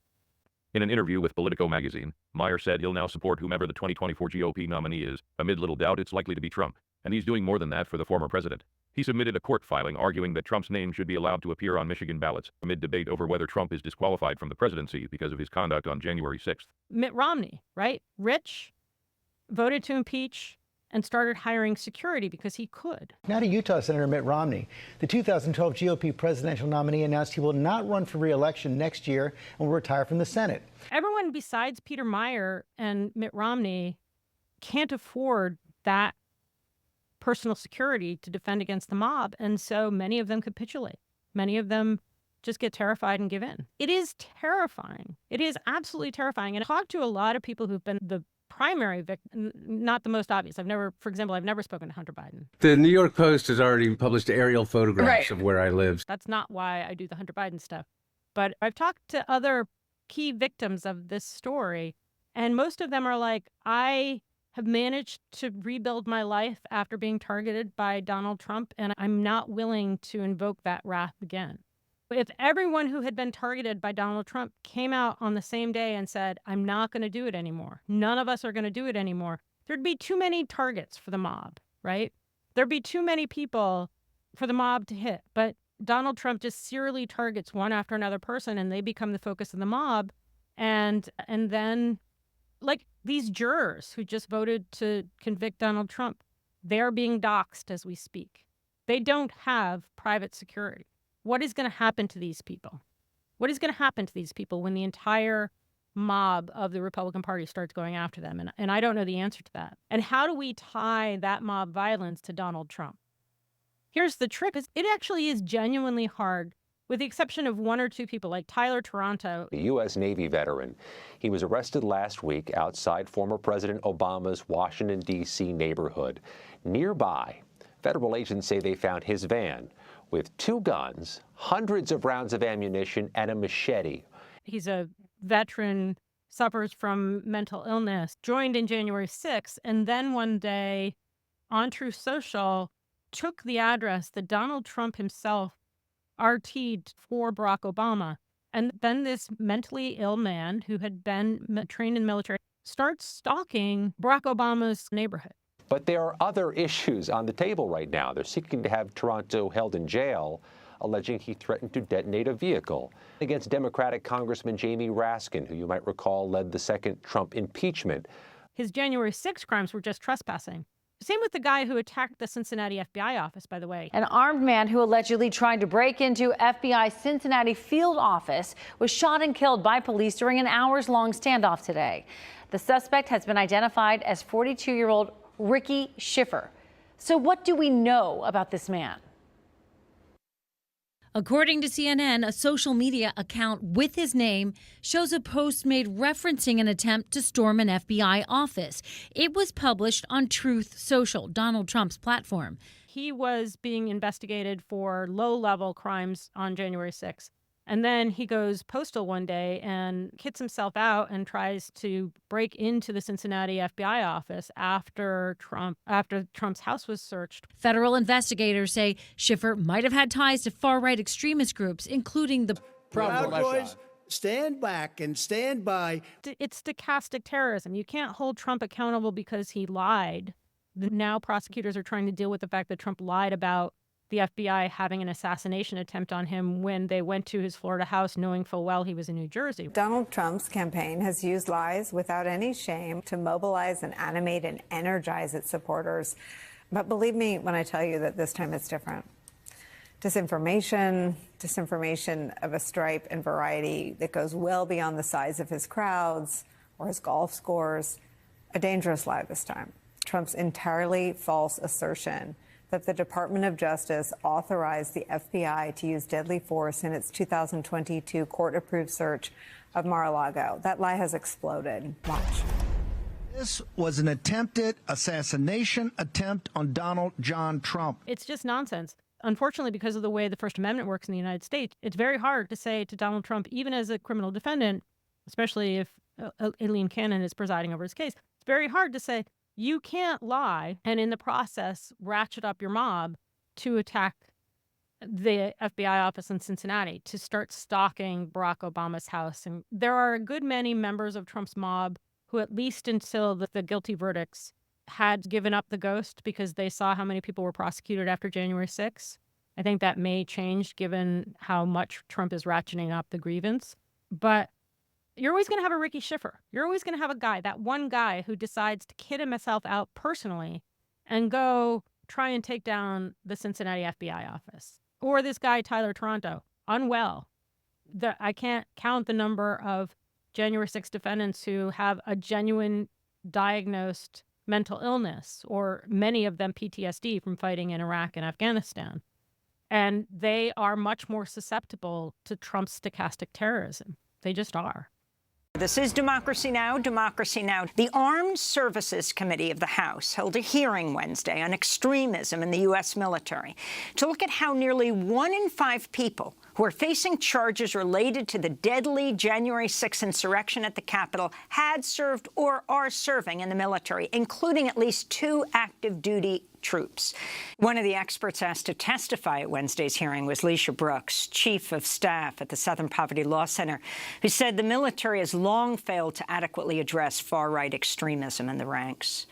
In an interview with Politico magazine, Meyer said he'll now support whomever the 2024 GOP nominee is. Amid little doubt, it's likely to be Trump. And he's doing more than that for the former president. He submitted a court filing arguing that Trump's name should be allowed to appear on Michigan ballots amid debate over whether Trump is disqualified from the presidency because of his conduct on January 6th. Mitt Romney, right? Rich, voted to impeach, and started hiring security because he could. Now to Utah Senator Mitt Romney. The 2012 GOP presidential nominee announced he will not run for re-election next year and will retire from the Senate. Everyone besides Peter Meyer and Mitt Romney can't afford that personal security to defend against the mob, and so many of them capitulate. Many of them just get terrified and give in. It is terrifying. It is absolutely terrifying. And I talked to a lot of people who've been the primary victim, not the most obvious. I've never spoken to Hunter Biden. The New York Post has already published aerial photographs of where I live. That's not why I do the Hunter Biden stuff. But I've talked to other key victims of this story, and most of them are like, I have managed to rebuild my life after being targeted by Donald Trump, and I'm not willing to invoke that wrath again. If everyone who had been targeted by Donald Trump came out on the same day and said, I'm not going to do it anymore, none of us are going to do it anymore, there'd be too many targets for the mob, right? There'd be too many people for the mob to hit. But Donald Trump just serially targets one after another person, and they become the focus of the mob. And then, like these jurors who just voted to convict Donald Trump, they're being doxxed as we speak. They don't have private security. What is going to happen to these people? What is going to happen to these people when the entire mob of the Republican Party starts going after them? And I don't know the answer to that. And how do we tie that mob violence to Donald Trump? Here's the trick. It actually is genuinely hard, with the exception of one or two people like Tyler Toronto. A U.S. Navy veteran. He was arrested last week outside former President Obama's Washington, D.C. neighborhood. Nearby, federal agents say they found his van with 2 guns, hundreds of rounds of ammunition, and a machete. He's a veteran, suffers from mental illness, joined in January 6th, and then one day on Truth Social took the address that Donald Trump himself RT'd for Barack Obama. And then this mentally ill man who had been trained in the military starts stalking Barack Obama's neighborhood. But there are other issues on the table right now. They're seeking to have Toronto held in jail, alleging he threatened to detonate a vehicle. Against Democratic Congressman Jamie Raskin, who you might recall led the second Trump impeachment. His January 6 crimes were just trespassing. Same with the guy who attacked the Cincinnati FBI office, by the way. An armed man who allegedly tried to break into FBI Cincinnati field office was shot and killed by police during an hours-long standoff today. The suspect has been identified as 42-year-old Ricky Schiffer. So what do we know about this man? According to CNN, a social media account with his name shows a post made referencing an attempt to storm an FBI office. It was published on Truth Social, Donald Trump's platform. He was being investigated for low-level crimes on January 6th. And then he goes postal one day and kits himself out and tries to break into the Cincinnati FBI office after Trump's house was searched. Federal investigators say Schiffer might have had ties to far-right extremist groups, including the Proud Boys, stand back and stand by. It's stochastic terrorism. You can't hold Trump accountable because he lied. Now prosecutors are trying to deal with the fact that Trump lied about the FBI having an assassination attempt on him when they went to his Florida house knowing full well he was in New Jersey. Donald Trump's campaign has used lies without any shame to mobilize and animate and energize its supporters. But believe me when I tell you that this time it's different. disinformation of a stripe and variety that goes well beyond the size of his crowds or his golf scores. A dangerous lie this time. Trump's entirely false assertion that the Department of Justice authorized the FBI to use deadly force in its 2022 court-approved search of Mar-a-Lago. That lie has exploded. Watch. This was an attempted assassination attempt on Donald John Trump. It's just nonsense. Unfortunately, because of the way the First Amendment works in the United States, it's very hard to say to Donald Trump, even as a criminal defendant, especially if Aileen Cannon is presiding over his case, it's very hard to say, you can't lie and in the process ratchet up your mob to attack the FBI office in Cincinnati, to start stalking Barack Obama's house. And there are a good many members of Trump's mob who, at least until the guilty verdicts, had given up the ghost because they saw how many people were prosecuted after January 6th. I think that may change given how much Trump is ratcheting up the grievance. But you're always going to have a Ricky Schiffer. You're always going to have a guy, that one guy who decides to kid himself out personally and go try and take down the Cincinnati FBI office. Or this guy, Tyler Toronto, unwell. I can't count the number of January 6th defendants who have a genuine diagnosed mental illness, or many of them PTSD from fighting in Iraq and Afghanistan. And they are much more susceptible to Trump's stochastic terrorism. They just are. This is Democracy Now!, Democracy Now! The Armed Services Committee of the House held a hearing Wednesday on extremism in the U.S. military to look at how nearly 1 in 5 people who are facing charges related to the deadly January 6th insurrection at the Capitol had served or are serving in the military, including at least 2 active duty troops. One of the experts asked to testify at Wednesday's hearing was Leisha Brooks, chief of staff at the Southern Poverty Law Center, who said the military has long failed to adequately address far-right extremism in the ranks.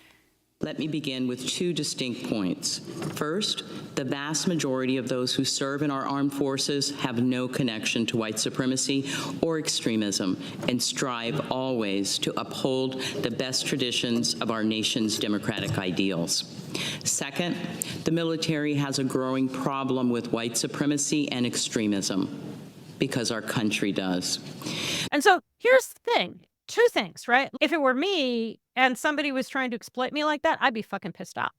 Let me begin with 2 distinct points. First, the vast majority of those who serve in our armed forces have no connection to white supremacy or extremism and strive always to uphold the best traditions of our nation's democratic ideals. Second, the military has a growing problem with white supremacy and extremism because our country does. And so here's the thing. 2 things, right? If it were me and somebody was trying to exploit me like that, I'd be fucking pissed off.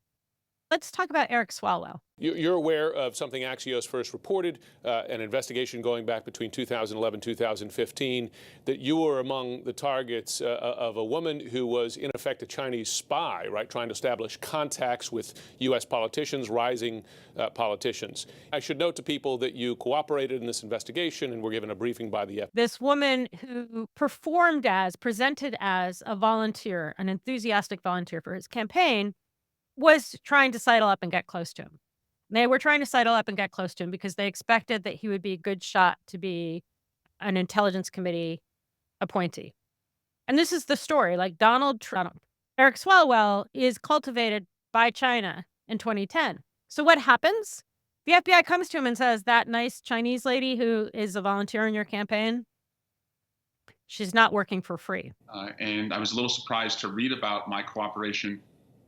Let's talk about Eric Swalwell. You're aware of something Axios first reported, an investigation going back between 2011 and 2015, that you were among the targets of a woman who was, in effect, a Chinese spy, right, trying to establish contacts with U.S. politicians, rising politicians. I should note to people that you cooperated in this investigation and were given a briefing by the FBI. This woman who presented as a volunteer, an enthusiastic volunteer for his campaign, was trying to sidle up and get close to him. They were trying to sidle up and get close to him because they expected that he would be a good shot to be an intelligence committee appointee. And this is the story. Like Donald Trump, Eric Swalwell is cultivated by China in 2010. So what happens? The FBI comes to him and says, that nice Chinese lady who is a volunteer in your campaign, she's not working for free. And I was a little surprised to read about my cooperation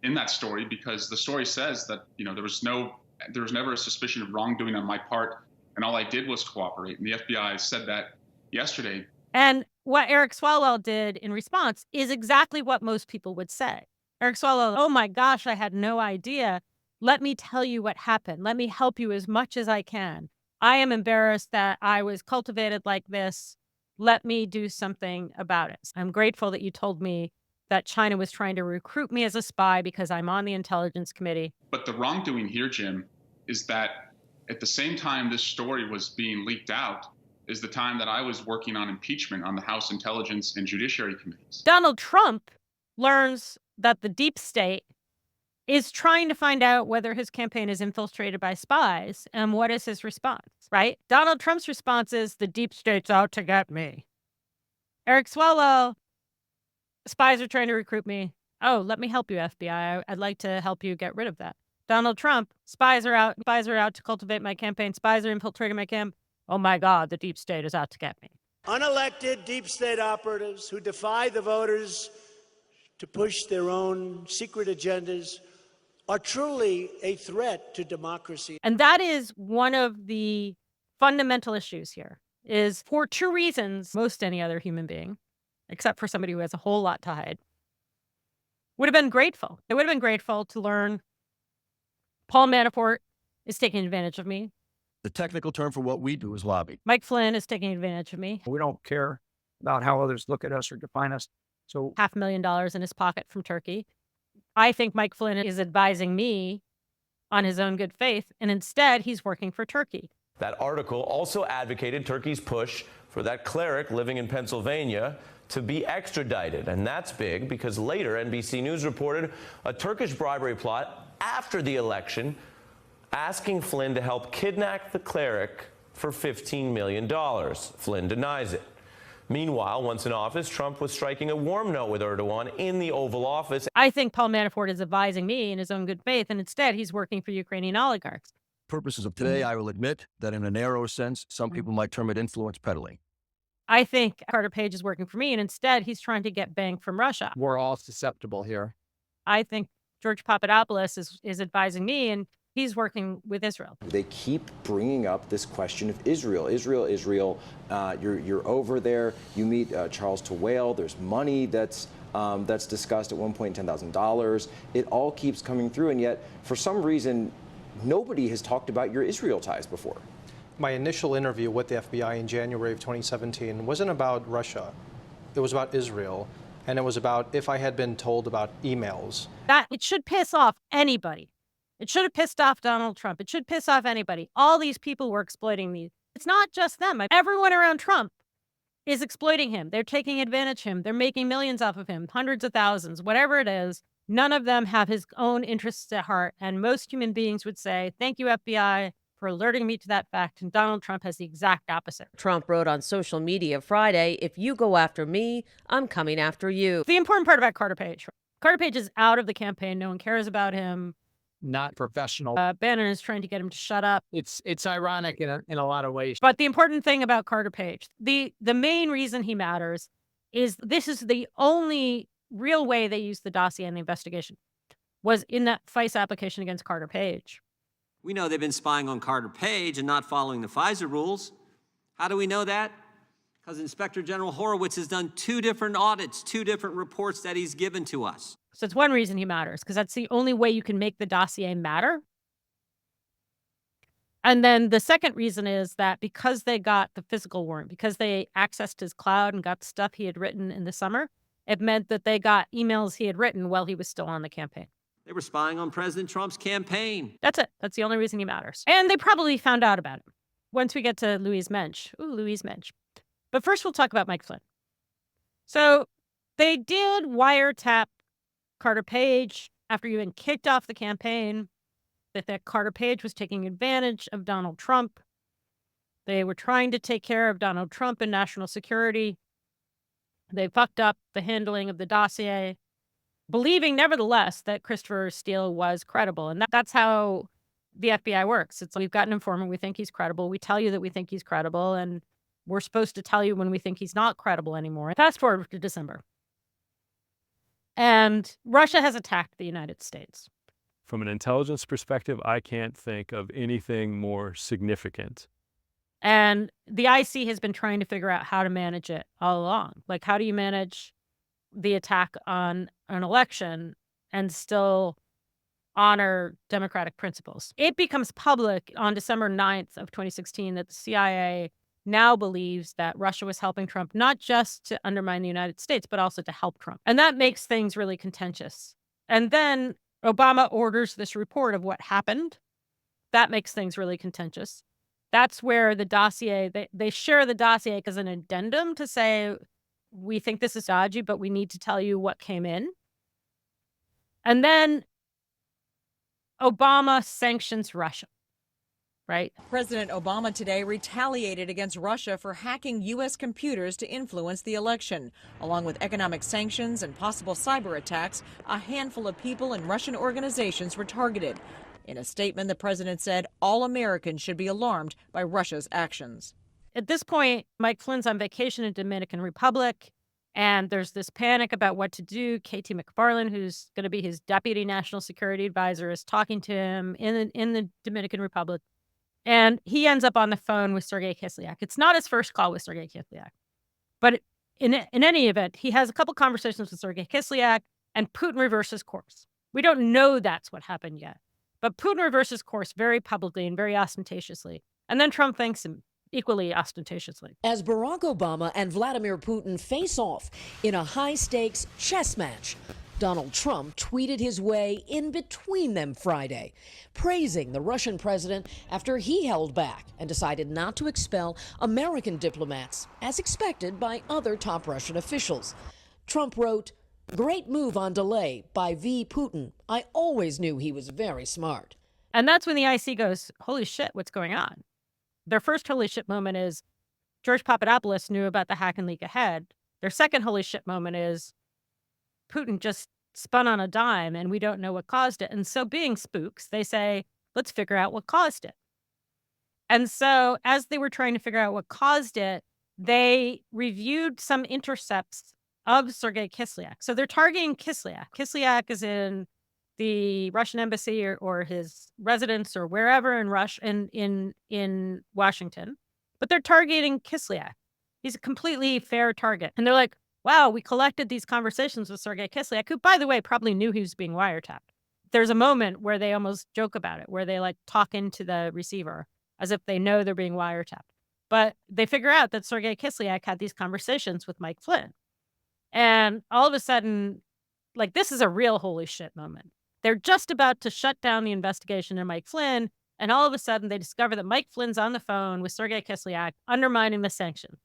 in that story, because the story says that, there was never a suspicion of wrongdoing on my part, and all I did was cooperate. And the FBI said that yesterday. And what Eric Swalwell did in response is exactly what most people would say. Eric Swalwell, oh my gosh, I had no idea. Let me tell you what happened. Let me help you as much as I can. I am embarrassed that I was cultivated like this. Let me do something about it. I'm grateful that you told me that China was trying to recruit me as a spy because I'm on the intelligence committee. But the wrongdoing here, Jim, is that at the same time this story was being leaked out is the time that I was working on impeachment on the House Intelligence and Judiciary Committees. Donald Trump learns that the deep state is trying to find out whether his campaign is infiltrated by spies. And what is his response, right? Donald Trump's response is, the deep state's out to get me. Eric Swalwell, spies are trying to recruit me. Oh, let me help you, FBI. I'd like to help you get rid of that. Donald Trump, spies are out to cultivate my campaign. Spies are infiltrating my camp. Oh my God, the deep state is out to get me. Unelected deep state operatives who defy the voters to push their own secret agendas are truly a threat to democracy. And that is one of the fundamental issues here, is for two reasons most any other human being, except for somebody who has a whole lot to hide, would have been grateful. They would have been grateful to learn Paul Manafort is taking advantage of me. The technical term for what we do is lobby. Mike Flynn is taking advantage of me. We don't care about how others look at us or define us. So $500,000 in his pocket from Turkey. I think Mike Flynn is advising me on his own good faith, and instead he's working for Turkey. That article also advocated Turkey's push for that cleric living in Pennsylvania to be extradited. And that's big because later NBC News reported a Turkish bribery plot after the election asking Flynn to help kidnap the cleric for $15 million. Flynn denies it. Meanwhile, once in office, Trump was striking a warm note with Erdogan in the Oval Office. I think Paul Manafort is advising me in his own good faith, and instead he's working for Ukrainian oligarchs. Purposes of today, I will admit that in a narrower sense, some people might term it influence peddling. I think Carter Page is working for me, and instead he's trying to get bang from Russia. we're all susceptible here. I think George Papadopoulos is advising me, and he's working with Israel. They keep bringing up this question of Israel. Israel. You're over there. You meet Charles Tawale. There's money that's discussed at one point, $10,000. It all keeps coming through, and yet for some reason, nobody has talked about your Israel ties before. My initial interview with the FBI in January of 2017 wasn't about Russia. It was about Israel, and it was about if I had been told about emails. That it should piss off anybody. It should have pissed off Donald Trump. It should piss off anybody. All these people were exploiting these. It's not just them. Everyone around Trump is exploiting him. They're taking advantage of him. They're making millions off of him, hundreds of thousands, whatever it is. None of them have his own interests at heart. And most human beings would say, thank you, FBI, for alerting me to that fact. And Donald Trump has the exact opposite. Trump wrote on social media Friday, if you go after me, I'm coming after you. The important part about Carter Page is out of the campaign. No one cares about him. Not professional. Bannon is trying to get him to shut up. It's ironic in a lot of ways. But the important thing about Carter Page, the main reason he matters is this is the only real way they used the dossier in the investigation was in that FISA application against Carter Page. We know they've been spying on Carter Page and not following the FISA rules. How do we know that? Because Inspector General Horowitz has done 2 different audits, 2 different reports that he's given to us. So it's one reason he matters, because that's the only way you can make the dossier matter. And then the second reason is that because they got the physical warrant, because they accessed his cloud and got stuff he had written in the summer, it meant that they got emails he had written while he was still on the campaign. They were spying on President Trump's campaign. That's it. That's the only reason he matters. And they probably found out about it once we get to Louise Mensch. Ooh, Louise Mensch. But first we'll talk about Mike Flynn. So they did wiretap Carter Page after you had been kicked off the campaign, that Carter Page was taking advantage of Donald Trump. They were trying to take care of Donald Trump and national security. They fucked up the handling of the dossier, believing nevertheless that Christopher Steele was credible. And that's how the FBI works. It's we've got an informant, we think he's credible. We tell you that we think he's credible, and we're supposed to tell you when we think he's not credible anymore. Fast forward to December. And Russia has attacked the United States. From an intelligence perspective, I can't think of anything more significant. And the IC has been trying to figure out how to manage it all along. Like, how do you manage the attack on an election and still honor democratic principles? It becomes public on December 9th of 2016 that the CIA now believes that Russia was helping Trump, not just to undermine the United States, but also to help Trump. And that makes things really contentious. And then Obama orders this report of what happened. That makes things really contentious. That's where the dossier, they share the dossier as an addendum to say, we think this is dodgy, but we need to tell you what came in. And then Obama sanctions Russia. Right. President Obama today retaliated against Russia for hacking U.S. computers to influence the election. Along with economic sanctions and possible cyber attacks, a handful of people and Russian organizations were targeted. In a statement, the president said all Americans should be alarmed by Russia's actions. At this point, Mike Flynn's on vacation in Dominican Republic. And there's this panic about what to do. Katie McFarland, who's going to be his deputy national security advisor, is talking to him in the Dominican Republic. And he ends up on the phone with Sergei Kislyak. It's not his first call with Sergei Kislyak. But in any event, he has a couple conversations with Sergei Kislyak, and Putin reverses course. We don't know that's what happened yet. But Putin reverses course very publicly and very ostentatiously. And then Trump thanks him equally ostentatiously. As Barack Obama and Vladimir Putin face off in a high-stakes chess match, Donald Trump tweeted his way in between them Friday, praising the Russian president after he held back and decided not to expel American diplomats, as expected by other top Russian officials. Trump wrote, "Great move on delay by V. Putin. I always knew he was very smart." And that's when the IC goes, holy shit, what's going on? Their first holy shit moment is George Papadopoulos knew about the hack and leak ahead. Their second holy shit moment is Putin just spun on a dime and we don't know what caused it. And so being spooks, they say, let's figure out what caused it. And so as they were trying to figure out what caused it, they reviewed some intercepts of Sergei Kislyak. So they're targeting Kislyak. Kislyak is in the Russian embassy or his residence or wherever in Washington, but they're targeting Kislyak. He's a completely fair target. And they're like, wow, we collected these conversations with Sergei Kislyak, who, by the way, probably knew he was being wiretapped. There's a moment where they almost joke about it, where they like talk into the receiver as if they know they're being wiretapped. But they figure out that Sergei Kislyak had these conversations with Mike Flynn. And all of a sudden, like, this is a real holy shit moment. They're just about to shut down the investigation of Mike Flynn, and all of a sudden they discover that Mike Flynn's on the phone with Sergei Kislyak, undermining the sanctions.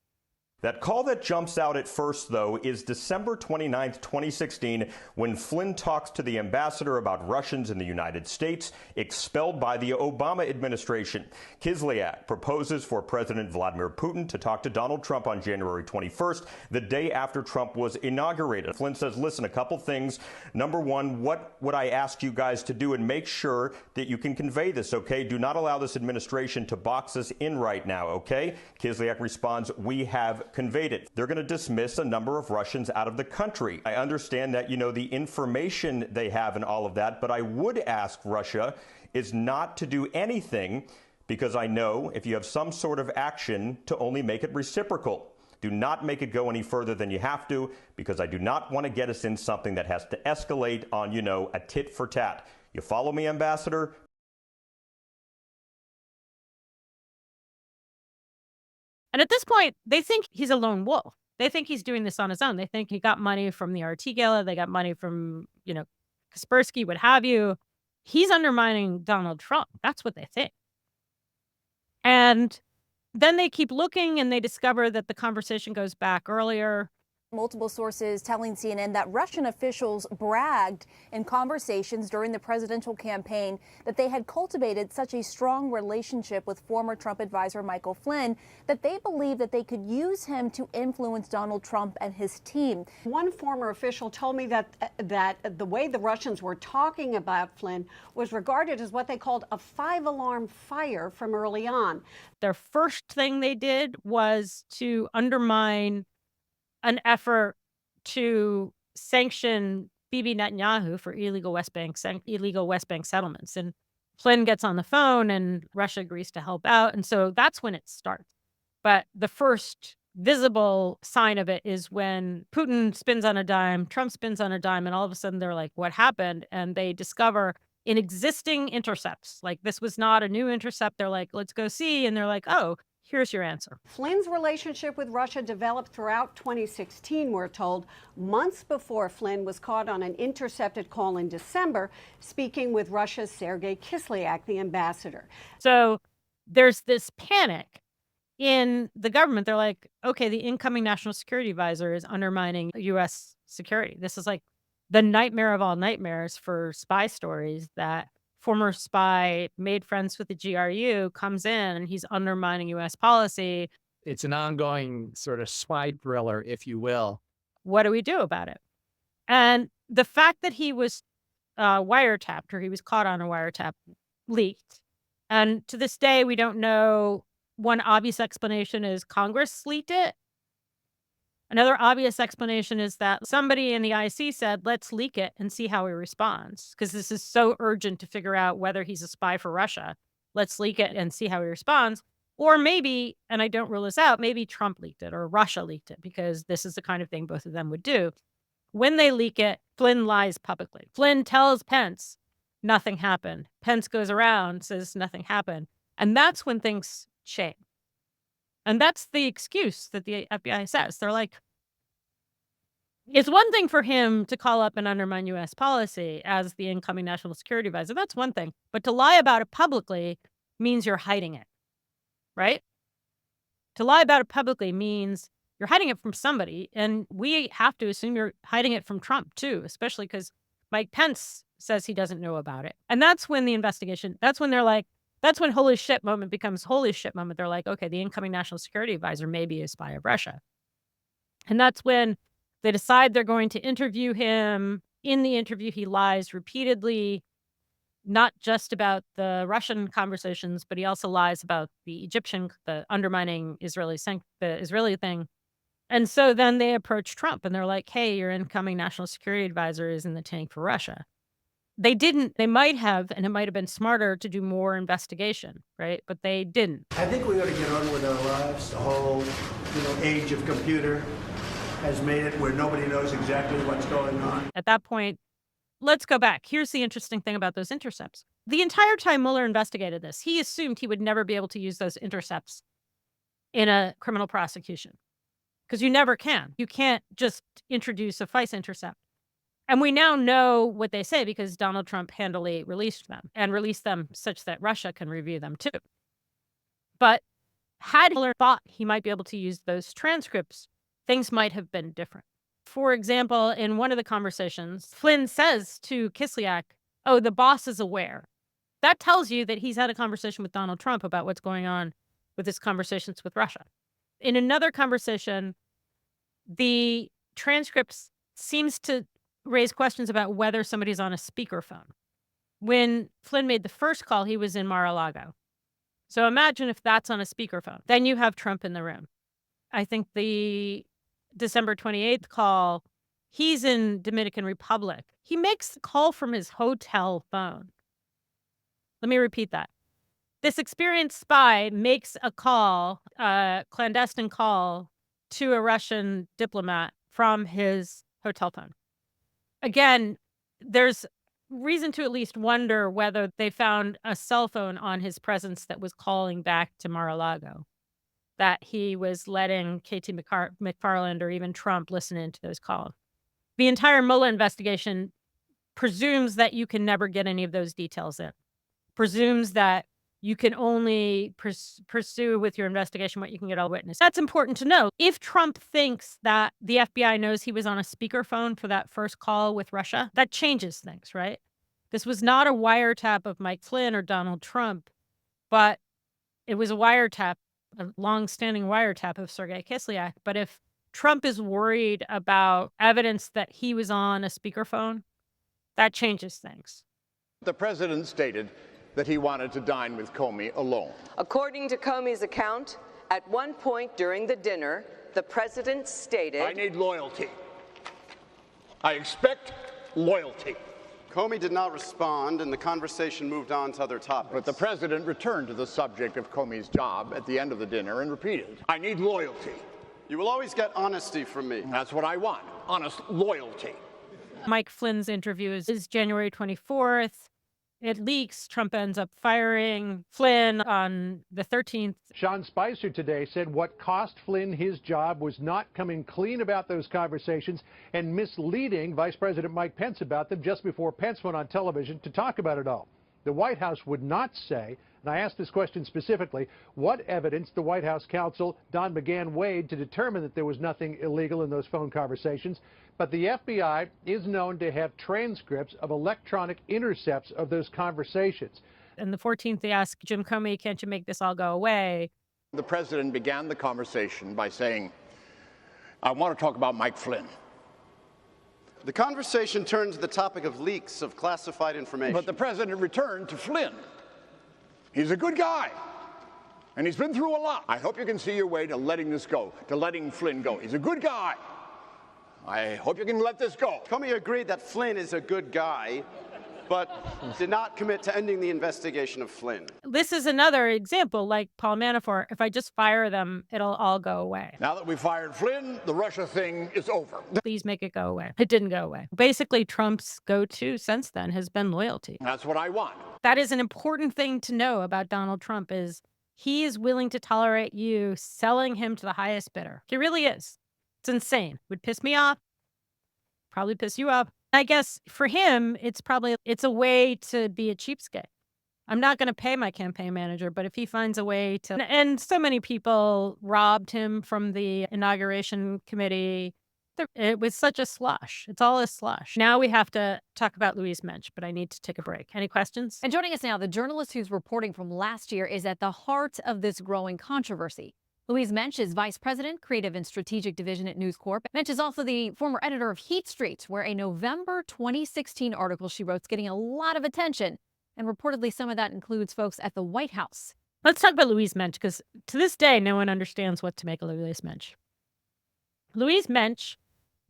That call that jumps out at first, though, is December 29th, 2016, when Flynn talks to the ambassador about Russians in the United States expelled by the Obama administration. Kislyak proposes for President Vladimir Putin to talk to Donald Trump on January 21st, the day after Trump was inaugurated. Flynn says, listen, a couple things. Number one, what would I ask you guys to do and make sure that you can convey this, okay? Do not allow this administration to box us in right now, okay? Kislyak responds, we have conveyed it. They're going to dismiss a number of Russians out of the country. I understand that, the information they have and all of that, but I would ask Russia is not to do anything, because I know if you have some sort of action, to only make it reciprocal. Do not make it go any further than you have to, because I do not want to get us in something that has to escalate on, a tit for tat. You follow me, Ambassador? And at this point, they think he's a lone wolf. They think he's doing this on his own. They think he got money from the RT Gala. They got money from, Kaspersky, what have you. He's undermining Donald Trump. That's what they think. And then they keep looking and they discover that the conversation goes back earlier. Multiple sources telling CNN that Russian officials bragged in conversations during the presidential campaign that they had cultivated such a strong relationship with former Trump advisor Michael Flynn that they believed that they could use him to influence Donald Trump and his team. One former official told me that the way the Russians were talking about Flynn was regarded as what they called a 5-alarm fire from early on. Their first thing they did was to undermine an effort to sanction Bibi Netanyahu for illegal West Bank settlements. And Flynn gets on the phone and Russia agrees to help out. And so that's when it starts. But the first visible sign of it is when Putin spins on a dime, Trump spins on a dime, and all of a sudden they're like, what happened? And they discover in existing intercepts, like this was not a new intercept. They're like, let's go see. And they're like, oh, here's your answer. Flynn's relationship with Russia developed throughout 2016, we're told, months before Flynn was caught on an intercepted call in December, speaking with Russia's Sergei Kislyak, the ambassador. So there's this panic in the government. They're like, okay, the incoming national security advisor is undermining U.S. security. This is like the nightmare of all nightmares for spy stories, that former spy made friends with the GRU comes in and he's undermining U.S. policy. It's an ongoing sort of spy thriller, if you will. What do we do about it? And the fact that he was wiretapped, or he was caught on a wiretap, leaked. And to this day, we don't know. One obvious explanation is Congress leaked it. Another obvious explanation is that somebody in the IC said, let's leak it and see how he responds, because this is so urgent to figure out whether he's a spy for Russia. Let's leak it and see how he responds. Or maybe, and I don't rule this out, maybe Trump leaked it or Russia leaked it, because this is the kind of thing both of them would do. When they leak it, Flynn lies publicly. Flynn tells Pence nothing happened. Pence goes around, says nothing happened. And that's when things change. And that's the excuse that the FBI says. They're like, it's one thing for him to call up and undermine U.S. policy as the incoming national security advisor. That's one thing. But to lie about it publicly means you're hiding it, right? To lie about it publicly means you're hiding it from somebody. And we have to assume you're hiding it from Trump, too, especially because Mike Pence says he doesn't know about it. And that's when the investigation, that's when they're like, that's when holy shit moment becomes holy shit moment. They're like, okay, the incoming national security advisor may be a spy of Russia. And that's when they decide they're going to interview him. In the interview, he lies repeatedly, not just about the Russian conversations, but he also lies about the Egyptian, the undermining the Israeli thing. And so then they approach Trump and they're like, hey, your incoming national security advisor is in the tank for Russia. They didn't. They might have, and it might have been smarter to do more investigation, right? But they didn't. I think we ought to get on with our lives. The whole, age of computer has made it where nobody knows exactly what's going on. At that point, let's go back. Here's the interesting thing about those intercepts. The entire time Mueller investigated this, he assumed he would never be able to use those intercepts in a criminal prosecution, because you never can. You can't just introduce a FISA intercept. And we now know what they say because Donald Trump handily released them such that Russia can review them too. But had Mueller thought he might be able to use those transcripts, things might have been different. For example, in one of the conversations, Flynn says to Kislyak, oh, the boss is aware. That tells you that he's had a conversation with Donald Trump about what's going on with his conversations with Russia. In another conversation, the transcripts seems to raise questions about whether somebody's on a speakerphone. When Flynn made the first call, he was in Mar-a-Lago. So imagine if that's on a speakerphone. Then you have Trump in the room. I think the December 28th call, he's in Dominican Republic. He makes the call from his hotel phone. Let me repeat that. This experienced spy makes a call, a clandestine call, to a Russian diplomat from his hotel phone. Again, there's reason to at least wonder whether they found a cell phone on his presence that was calling back to Mar-a-Lago, that he was letting KT McFarland or even Trump listen into those calls. The entire Mueller investigation presumes that you can never get any of those details in, presumes that you can only pursue with your investigation what you can get all witness. That's important to know. If Trump thinks that the FBI knows he was on a speakerphone for that first call with Russia, that changes things, right? This was not a wiretap of Mike Flynn or Donald Trump, but it was a wiretap, a long-standing wiretap of Sergei Kislyak. But if Trump is worried about evidence that he was on a speakerphone, that changes things. The president stated that he wanted to dine with Comey alone. According to Comey's account, at one point during the dinner, the president stated, I need loyalty. I expect loyalty. Comey did not respond, and the conversation moved on to other topics. But the president returned to the subject of Comey's job at the end of the dinner and repeated, I need loyalty. You will always get honesty from me. That's what I want, honest loyalty. Mike Flynn's interview is January 24th. It leaks. Trump ends up firing Flynn on the 13th. Sean Spicer today said what cost Flynn his job was not coming clean about those conversations and misleading Vice President Mike Pence about them just before Pence went on television to talk about it all. The White House would not say, and I asked this question specifically, what evidence the White House counsel Don McGahn weighed to determine that there was nothing illegal in those phone conversations. But the FBI is known to have transcripts of electronic intercepts of those conversations. And the 14th, they asked Jim Comey, can't you make this all go away? The president began the conversation by saying, I want to talk about Mike Flynn. The conversation turned to the topic of leaks of classified information. But the president returned to Flynn. He's a good guy. and he's been through a lot. I hope you can see your way to letting this go, to letting Flynn go. He's a good guy. I hope you can let this go. Comey agreed that Flynn is a good guy, but did not commit to ending the investigation of Flynn. This is another example, like Paul Manafort. If I just fire them, it'll all go away. Now that we fired Flynn, the Russia thing is over. Please make it go away. It didn't go away. Basically, Trump's go-to since then has been loyalty. That's what I want. That is an important thing to know about Donald Trump is he is willing to tolerate you selling him to the highest bidder. He really is. It's insane. Would piss me off. Probably piss you off. I guess for him, it's a way to be a cheapskate. I'm not going to pay my campaign manager, but if he finds a way to, and so many people robbed him from the inauguration committee. It was such a slush. It's all a slush. Now we have to talk about Louise Mensch, but I need to take a break. Any questions? And joining us now, the journalist whose reporting from last year is at the heart of this growing controversy. Louise Mensch is Vice President, Creative and Strategic Division at News Corp. Mensch is also the former editor of Heat Street, where a November 2016 article she wrote is getting a lot of attention. And reportedly, some of that includes folks at the White House. Let's talk about Louise Mensch, because to this day, no one understands what to make of Louise Mensch. Louise Mensch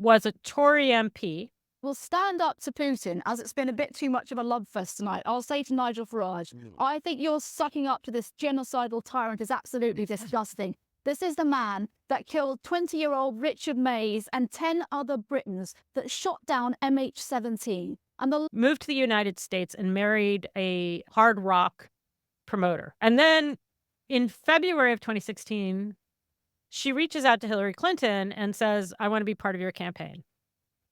was a Tory MP. Will stand up to Putin, as it's been a bit too much of a love fest tonight. I'll say to Nigel Farage, I think you're sucking up to this genocidal tyrant is absolutely disgusting. This is the man that killed 20-year-old Richard Mays and 10 other Britons that shot down MH17. And moved to the United States and married a hard rock promoter. And then in February of 2016, she reaches out to Hillary Clinton and says, I want to be part of your campaign.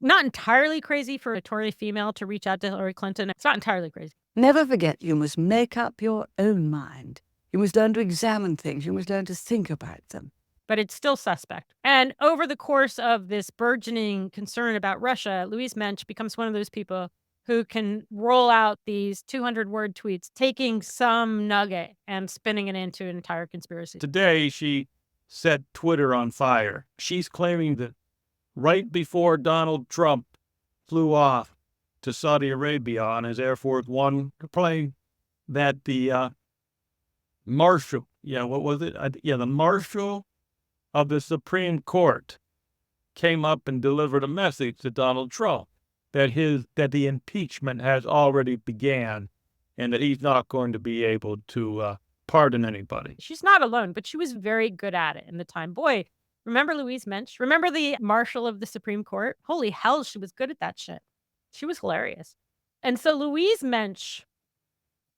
Not entirely crazy for a Tory female to reach out to Hillary Clinton. It's not entirely crazy. Never forget, you must make up your own mind. You must learn to examine things. You must learn to think about them. But it's still suspect. And over the course of this burgeoning concern about Russia, Louise Mensch becomes one of those people who can roll out these 200-word tweets, taking some nugget and spinning it into an entire conspiracy. Today, she set Twitter on fire. She's claiming that right before Donald Trump flew off to Saudi Arabia on his Air Force One plane, that the marshal, the marshal of the Supreme Court came up and delivered a message to Donald Trump that the impeachment has already began and that he's not going to be able to pardon anybody. She's not alone, but she was very good at it in the time. Boy, remember Louise Mensch? Remember the marshal of the Supreme Court? Holy hell, she was good at that shit. She was hilarious. And so Louise Mensch,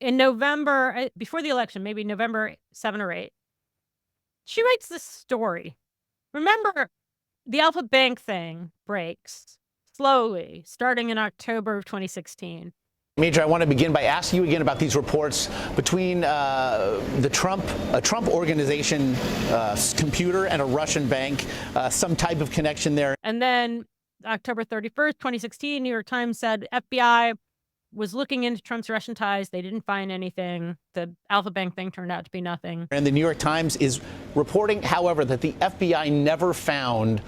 in November, before the election, maybe November 7 or 8, she writes this story. Remember, the Alpha Bank thing breaks slowly, starting in October of 2016. Major, I want to begin by asking you again about these reports between a Trump organization computer and a Russian bank, some type of connection there. And then October 31st, 2016, New York Times said FBI was looking into Trump's Russian ties. They didn't find anything. The Alpha Bank thing turned out to be nothing. And the New York Times is reporting, however, that the FBI never found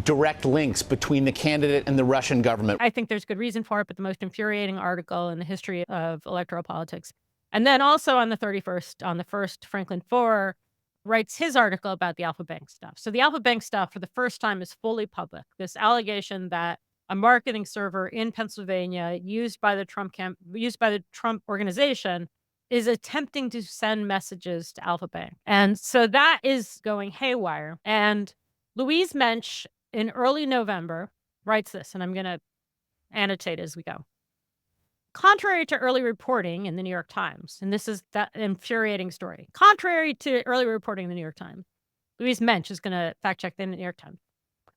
direct links between the candidate and the Russian government. I think there's good reason for it, but the most infuriating article in the history of electoral politics. And then also on the 31st, on the 1st, Franklin Foer writes his article about the Alpha Bank stuff. So the Alpha Bank stuff for the first time is fully public. This allegation that a marketing server in Pennsylvania used by the Trump organization is attempting to send messages to Alpha Bank. And so that is going haywire. And Louise Mensch in early November writes this, and I'm going to annotate as we go. Contrary to early reporting in the New York Times, and this is that infuriating story. Contrary to early reporting in the New York Times, Louise Mensch is going to fact check the New York Times,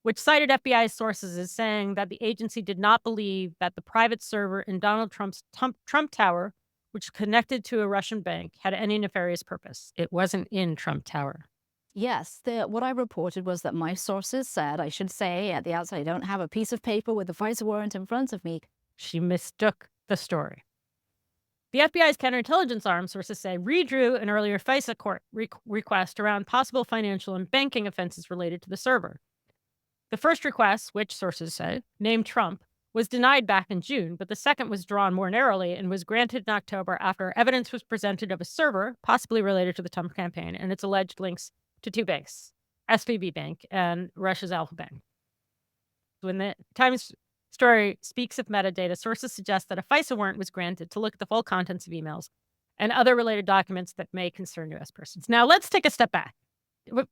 which cited FBI sources as saying that the agency did not believe that the private server in Donald Trump's Trump Tower, which connected to a Russian bank, had any nefarious purpose. It wasn't in Trump Tower. Yes, what I reported was that my sources said, I should say at the outset, I don't have a piece of paper with a FISA warrant in front of me. She mistook the story. The FBI's counterintelligence arm, sources say, redrew an earlier FISA court request around possible financial and banking offenses related to the server. The first request, which sources say, named Trump, was denied back in June, but the second was drawn more narrowly and was granted in October after evidence was presented of a server possibly related to the Trump campaign and its alleged links to two banks, SVB Bank and Russia's Alpha Bank. When the Times story speaks of metadata, sources suggest that a FISA warrant was granted to look at the full contents of emails and other related documents that may concern U.S. persons. Now, let's take a step back.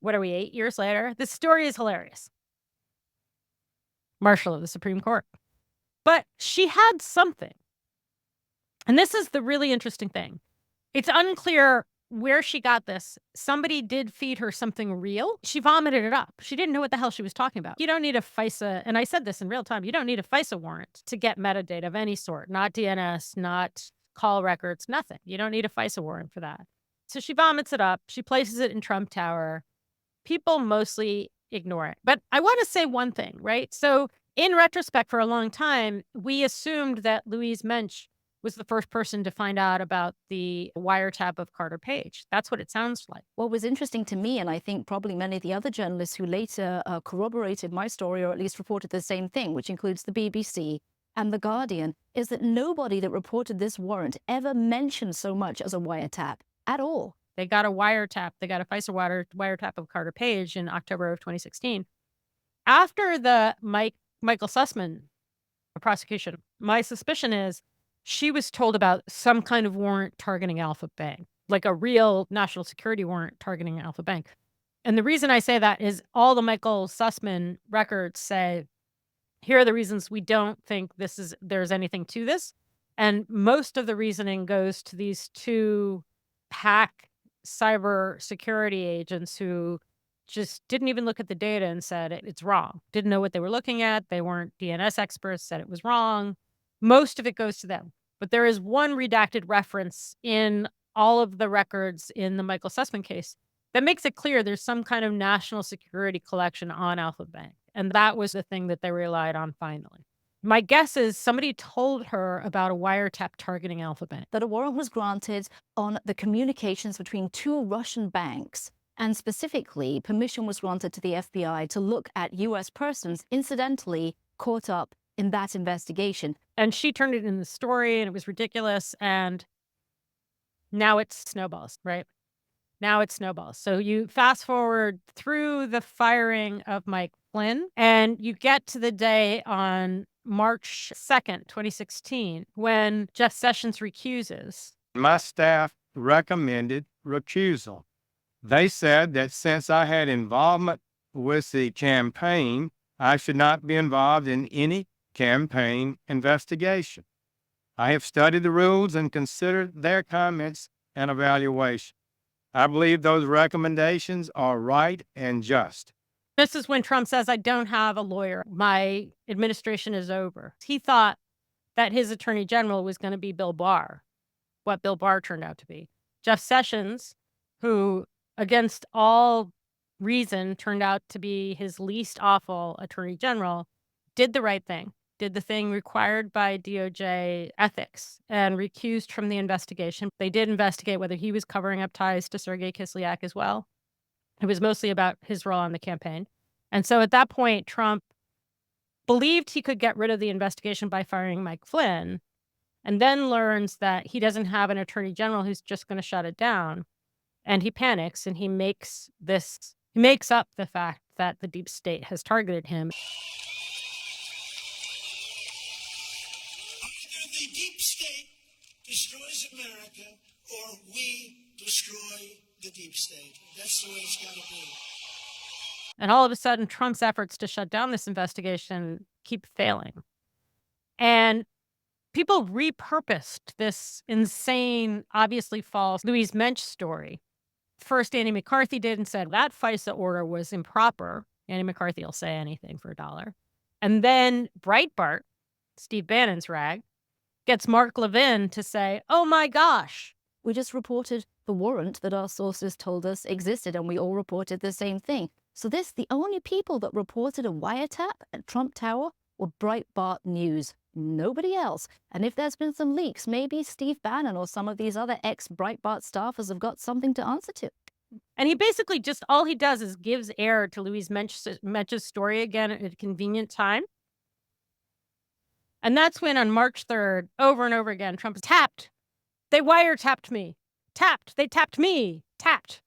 What are we, 8 years later? This story is hilarious. Marshal of the Supreme Court. But she had something. And this is the really interesting thing. It's unclear where she got this. Somebody did feed her something real. She vomited it up. She didn't know what the hell she was talking about. You don't need a FISA, and I said this in real time, you don't need a FISA warrant to get metadata of any sort, not DNS, not call records, nothing. You don't need a FISA warrant for that. So she vomits it up. She places it in Trump Tower. People mostly ignore it. But I want to say one thing, right? So in retrospect, for a long time, we assumed that Louise Mensch was the first person to find out about the wiretap of Carter Page. That's what it sounds like. What was interesting to me, and I think probably many of the other journalists who later corroborated my story, or at least reported the same thing, which includes the BBC and The Guardian, is that nobody that reported this warrant ever mentioned so much as a wiretap at all. They got a wiretap. They got a FISA wiretap of Carter Page in October of 2016. After the Michael Sussman prosecution, my suspicion is she was told about some kind of warrant targeting Alpha Bank, like a real national security warrant targeting Alpha Bank. And the reason I say that is all the Michael Sussman records say, here are the reasons we don't think there's anything to this. And most of the reasoning goes to these two hack cyber security agents who just didn't even look at the data and said it's wrong. Didn't know what they were looking at. They weren't DNS experts, said it was wrong. Most of it goes to them. But there is one redacted reference in all of the records in the Michael Sussman case that makes it clear there's some kind of national security collection on Alpha Bank. And that was the thing that they relied on finally. My guess is somebody told her about a wiretap targeting Alpha Bank. That a warrant was granted on the communications between two Russian banks. And specifically, permission was granted to the FBI to look at U.S. persons incidentally caught up in that investigation. And she turned it in the story, and it was ridiculous. And now it's snowballs, right? Now it's snowballs. So you fast forward through the firing of Mike Flynn, and you get to the day on March 2nd, 2016, when Jeff Sessions recuses. My staff recommended recusal. They said that since I had involvement with the campaign, I should not be involved in any campaign investigation. I have studied the rules and considered their comments and evaluation. I believe those recommendations are right and just. This is when Trump says, I don't have a lawyer. My administration is over. He thought that his attorney general was going to be Bill Barr, what Bill Barr turned out to be. Jeff Sessions, who against all reason turned out to be his least awful attorney general, did the right thing, did the thing required by DOJ ethics and recused from the investigation. They did investigate whether he was covering up ties to Sergei Kislyak as well. It was mostly about his role on the campaign. And so at that point, Trump believed he could get rid of the investigation by firing Mike Flynn, and then learns that he doesn't have an attorney general who's just going to shut it down. And he panics, and he makes up the fact that the deep state has targeted him. Either the deep state destroys America, or we destroy the deep state. That's the way it's got to be. And all of a sudden, Trump's efforts to shut down this investigation keep failing. And people repurposed this insane, obviously false Louise Mensch story. First, Andy McCarthy did and said that FISA order was improper. Andy McCarthy will say anything for $1. And then Breitbart, Steve Bannon's rag, gets Mark Levin to say, oh my gosh. We just reported the warrant that our sources told us existed, and we all reported the same thing. So the only people that reported a wiretap at Trump Tower were Breitbart News. Nobody else. And if there's been some leaks, maybe Steve Bannon or some of these other ex-Breitbart staffers have got something to answer to. And he basically all he does is gives air to Louise Mensch's story again at a convenient time. And that's when on March 3rd, over and over again, Trump is tapped. They wiretapped me. Tapped. They tapped me. Tapped.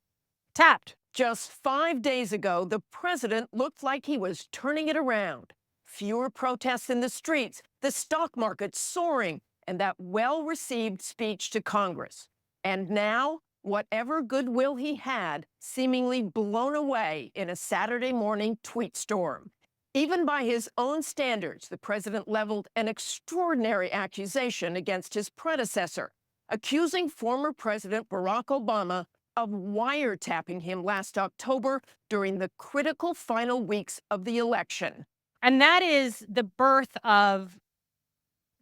Tapped. Just 5 days ago, the president looked like he was turning it around. Fewer protests in the streets, the stock market soaring, and that well-received speech to Congress. And now, whatever goodwill he had seemingly blown away in a Saturday morning tweet storm. Even by his own standards, the president leveled an extraordinary accusation against his predecessor, accusing former President Barack Obama of wiretapping him last October during the critical final weeks of the election. And that is the birth of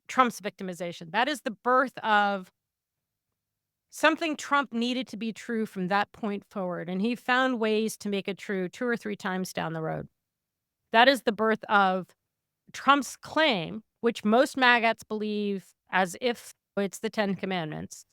Trump's victimization. That is the birth of something Trump needed to be true from that point forward. And he found ways to make it true 2 or 3 times down the road. That is the birth of Trump's claim, which most maggots believe as if it's the 10 Commandments,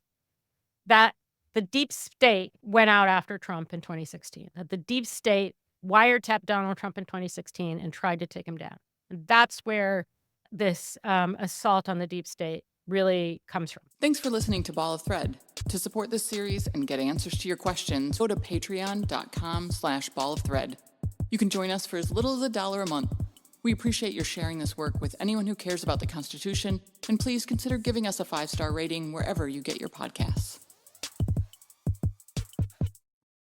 that the deep state went out after Trump in 2016, that the deep state wiretapped Donald Trump in 2016 and tried to take him down. And that's where this assault on the deep state really comes from. Thanks for listening to Ball of Thread. To support this series and get answers to your questions, go to patreon.com/balloffthread. You can join us for as little as $1 a month. We appreciate your sharing this work with anyone who cares about the Constitution, and please consider giving us a 5-star rating wherever you get your podcasts.